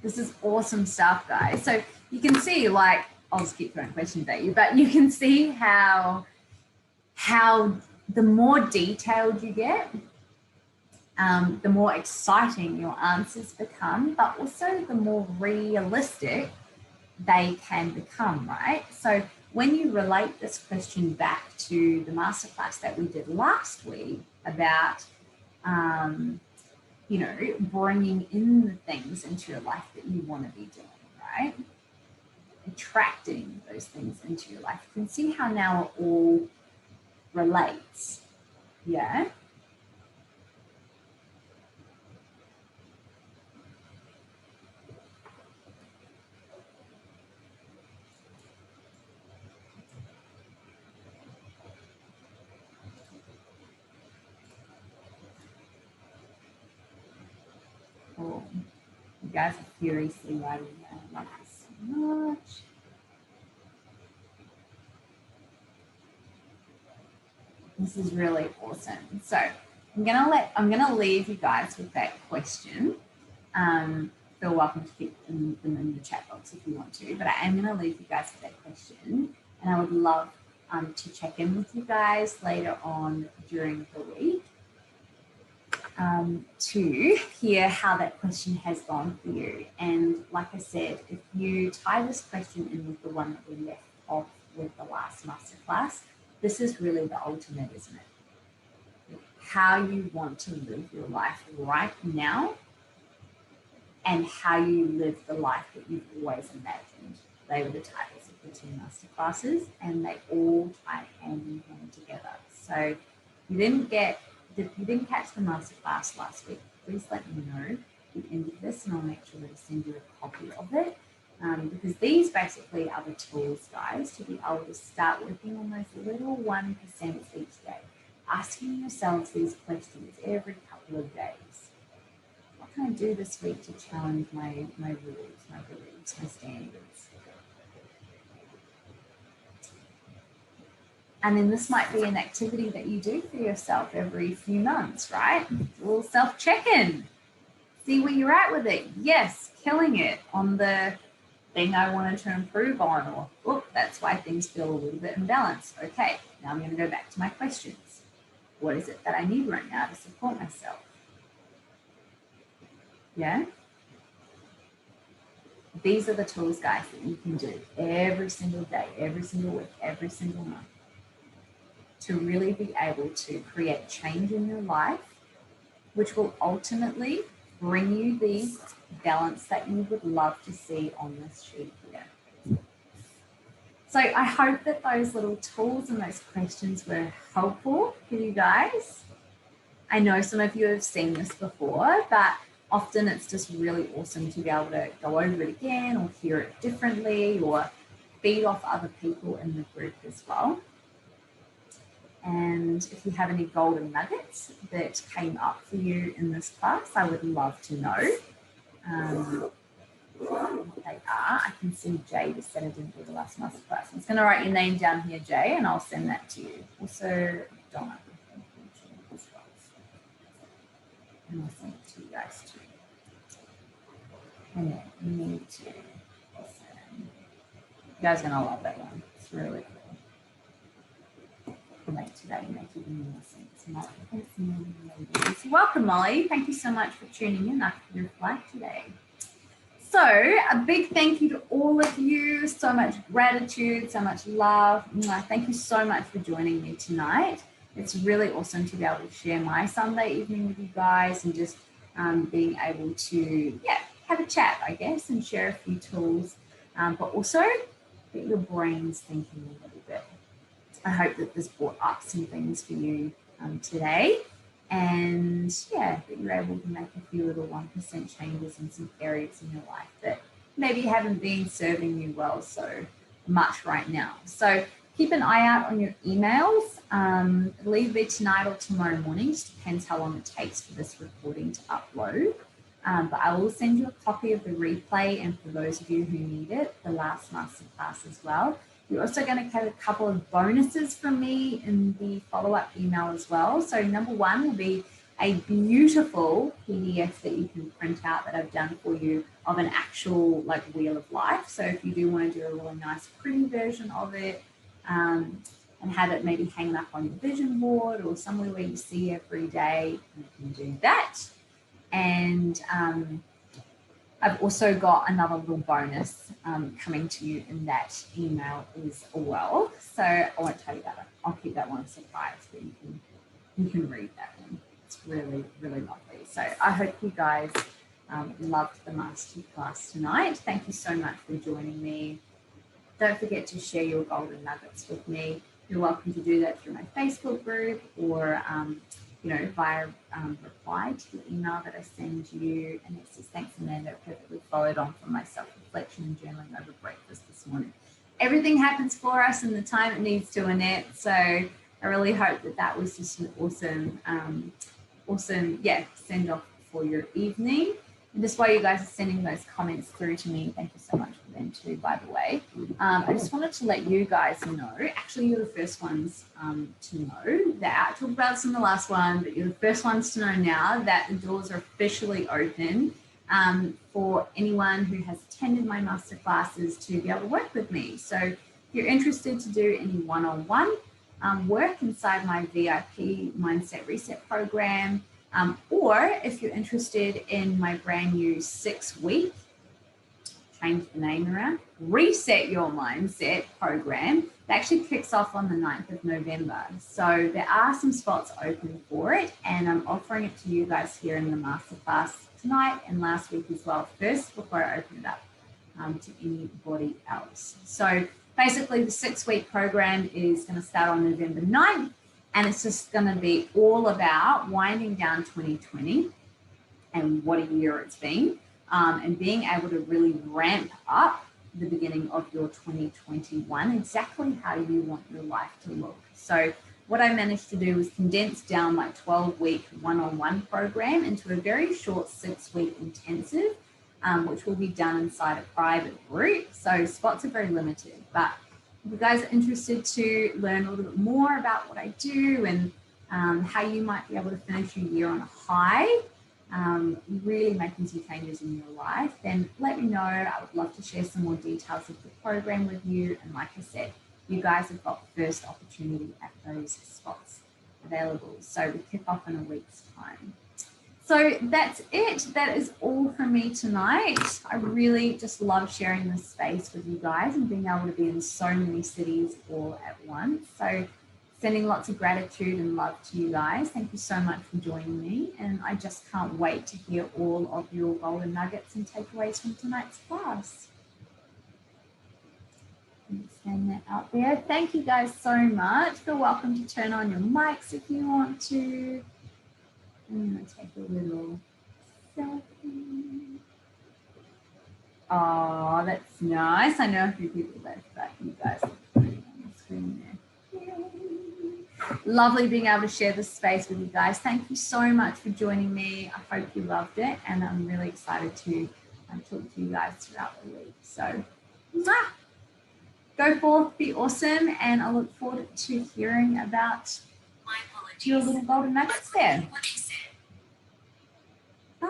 This is awesome stuff, guys. So you can see, like, I'll just keep throwing questions at you, but you can see how the more detailed you get, the more exciting your answers become, but also the more realistic they can become, right? So when you relate this question back to the masterclass that we did last week about, bringing in the things into your life that you want to be doing, right? Attracting those things into your life. You can see how now it all relates. Yeah. Cool. You guys are furiously writing down. I love this so much. This is really awesome. So I'm gonna leave you guys with that question for feel welcome to keep them in the chat box if you want to. But I am going to leave you guys with that question, and I would love to check in with you guys later on during the week to hear how that question has gone for you. And like I said, if you tie this question in with the one that we left off with the last masterclass, this is really the ultimate, isn't it? How you want to live your life right now and how you live the life that you've always imagined. They were the titles of the 2 masterclasses, and they all tie hand in hand together. So if you didn't catch the masterclass last week, please let me know at the end of this, and I'll make sure to send you a copy of it. Because these basically are the tools, guys, to be able to start working on those little 1% each day. Asking yourselves these questions every couple of days. What can I do this week to challenge my rules, my beliefs, my standards? And then this might be an activity that you do for yourself every few months, right? A little self-check-in. See where you're at with it. Yes, killing it on the thing I wanted to improve on, or, oh, that's why things feel a little bit imbalanced. Okay, now I'm going to go back to my questions. What is it that I need right now to support myself? Yeah? These are the tools, guys, that you can do every single day, every single week, every single month to really be able to create change in your life, which will ultimately bring you the balance that you would love to see on this sheet here. So I hope that those little tools and those questions were helpful for you guys. I know some of you have seen this before, but often it's just really awesome to be able to go over it again or hear it differently or feed off other people in the group as well. And if you have any golden nuggets that came up for you in this class, I would love to know what they are. I can see Jay just said I didn't do the last masterclass. I'm just going to write your name down here, Jay, and I'll send that to you. Also, Donna. And I'll send it to you guys too. And then me too. You guys are going to love that one. It's really cool. Make today make even more sense. Welcome, Molly. Thank you so much for tuning in after your flight today. So a big thank you to all of you. So much gratitude, so much love. Thank you so much for joining me tonight. It's really awesome to be able to share my Sunday evening with you guys and just being able to have a chat, I guess, and share a few tools, but also get your brains thinking a little bit. I hope that this brought up some things for you today, and that you're able to make a few little 1% changes in some areas in your life that maybe haven't been serving you well so much right now. So keep an eye out on your emails. It'll either be tonight or tomorrow morning, just depends how long it takes for this recording to upload. But I will send you a copy of the replay, and for those of you who need it, the last masterclass as well. You're also going to get a couple of bonuses from me in the follow-up email as well. So number one will be a beautiful PDF that you can print out that I've done for you of an actual wheel of life. So if you do want to do a really nice pretty version of it and have it maybe hanging up on your vision board or somewhere where you see every day, you can do that. And I've also got another little bonus coming to you in that email as well. So I won't tell you that. I'll keep that one a surprise, but you can read that one. It's really, really lovely. So I hope you guys loved the masterclass tonight. Thank you so much for joining me. Don't forget to share your golden nuggets with me. You're welcome to do that through my Facebook group or via reply to the email that I send you. And it says, thanks, Amanda, perfectly followed on from my self-reflection and journaling over breakfast this morning. Everything happens for us in the time it needs to, Annette. So I really hope that was just an awesome, send off for your evening. And just while you guys are sending those comments through to me, thank you so much for them too, by the way. I just wanted to let you guys know, actually you're the first ones to know that, I talked about this in the last one, but you're the first ones to know now that the doors are officially open for anyone who has attended my masterclasses to be able to work with me. So if you're interested to do any one-on-one work inside my VIP Mindset Reset program, or if you're interested in my brand new 6-week, change the name around, Reset Your Mindset program, that actually kicks off on the 9th of November. So there are some spots open for it, and I'm offering it to you guys here in the masterclass tonight and last week as well, first before I open it up to anybody else. So basically the 6-week program is going to start on November 9th, and it's just going to be all about winding down 2020 and what a year it's been, and being able to really ramp up the beginning of your 2021, exactly how you want your life to look. So what I managed to do was condense down my 12-week one-on-one program into a very short 6-week intensive, which will be done inside a private group. So spots are very limited, but if you guys are interested to learn a little bit more about what I do and how you might be able to finish your year on a high, really making some changes in your life, then let me know. I would love to share some more details of the program with you. And like I said, you guys have got first opportunity at those spots available. So we kick off in a week's time. So that's it. That is all from me tonight. I really just love sharing this space with you guys and being able to be in so many cities all at once. So sending lots of gratitude and love to you guys. Thank you so much for joining me. And I just can't wait to hear all of your golden nuggets and takeaways from tonight's class. Send that out there. Thank you guys so much. Feel welcome to turn on your mics if you want to. I'm going to take a little selfie. Oh, that's nice. I know a few people left, but you guys are putting on the screen there. Lovely being able to share this space with you guys. Thank you so much for joining me. I hope you loved it, and I'm really excited to talk to you guys throughout the week. So, go forth, be awesome, and I look forward to hearing about your little golden nuggets there. Bye.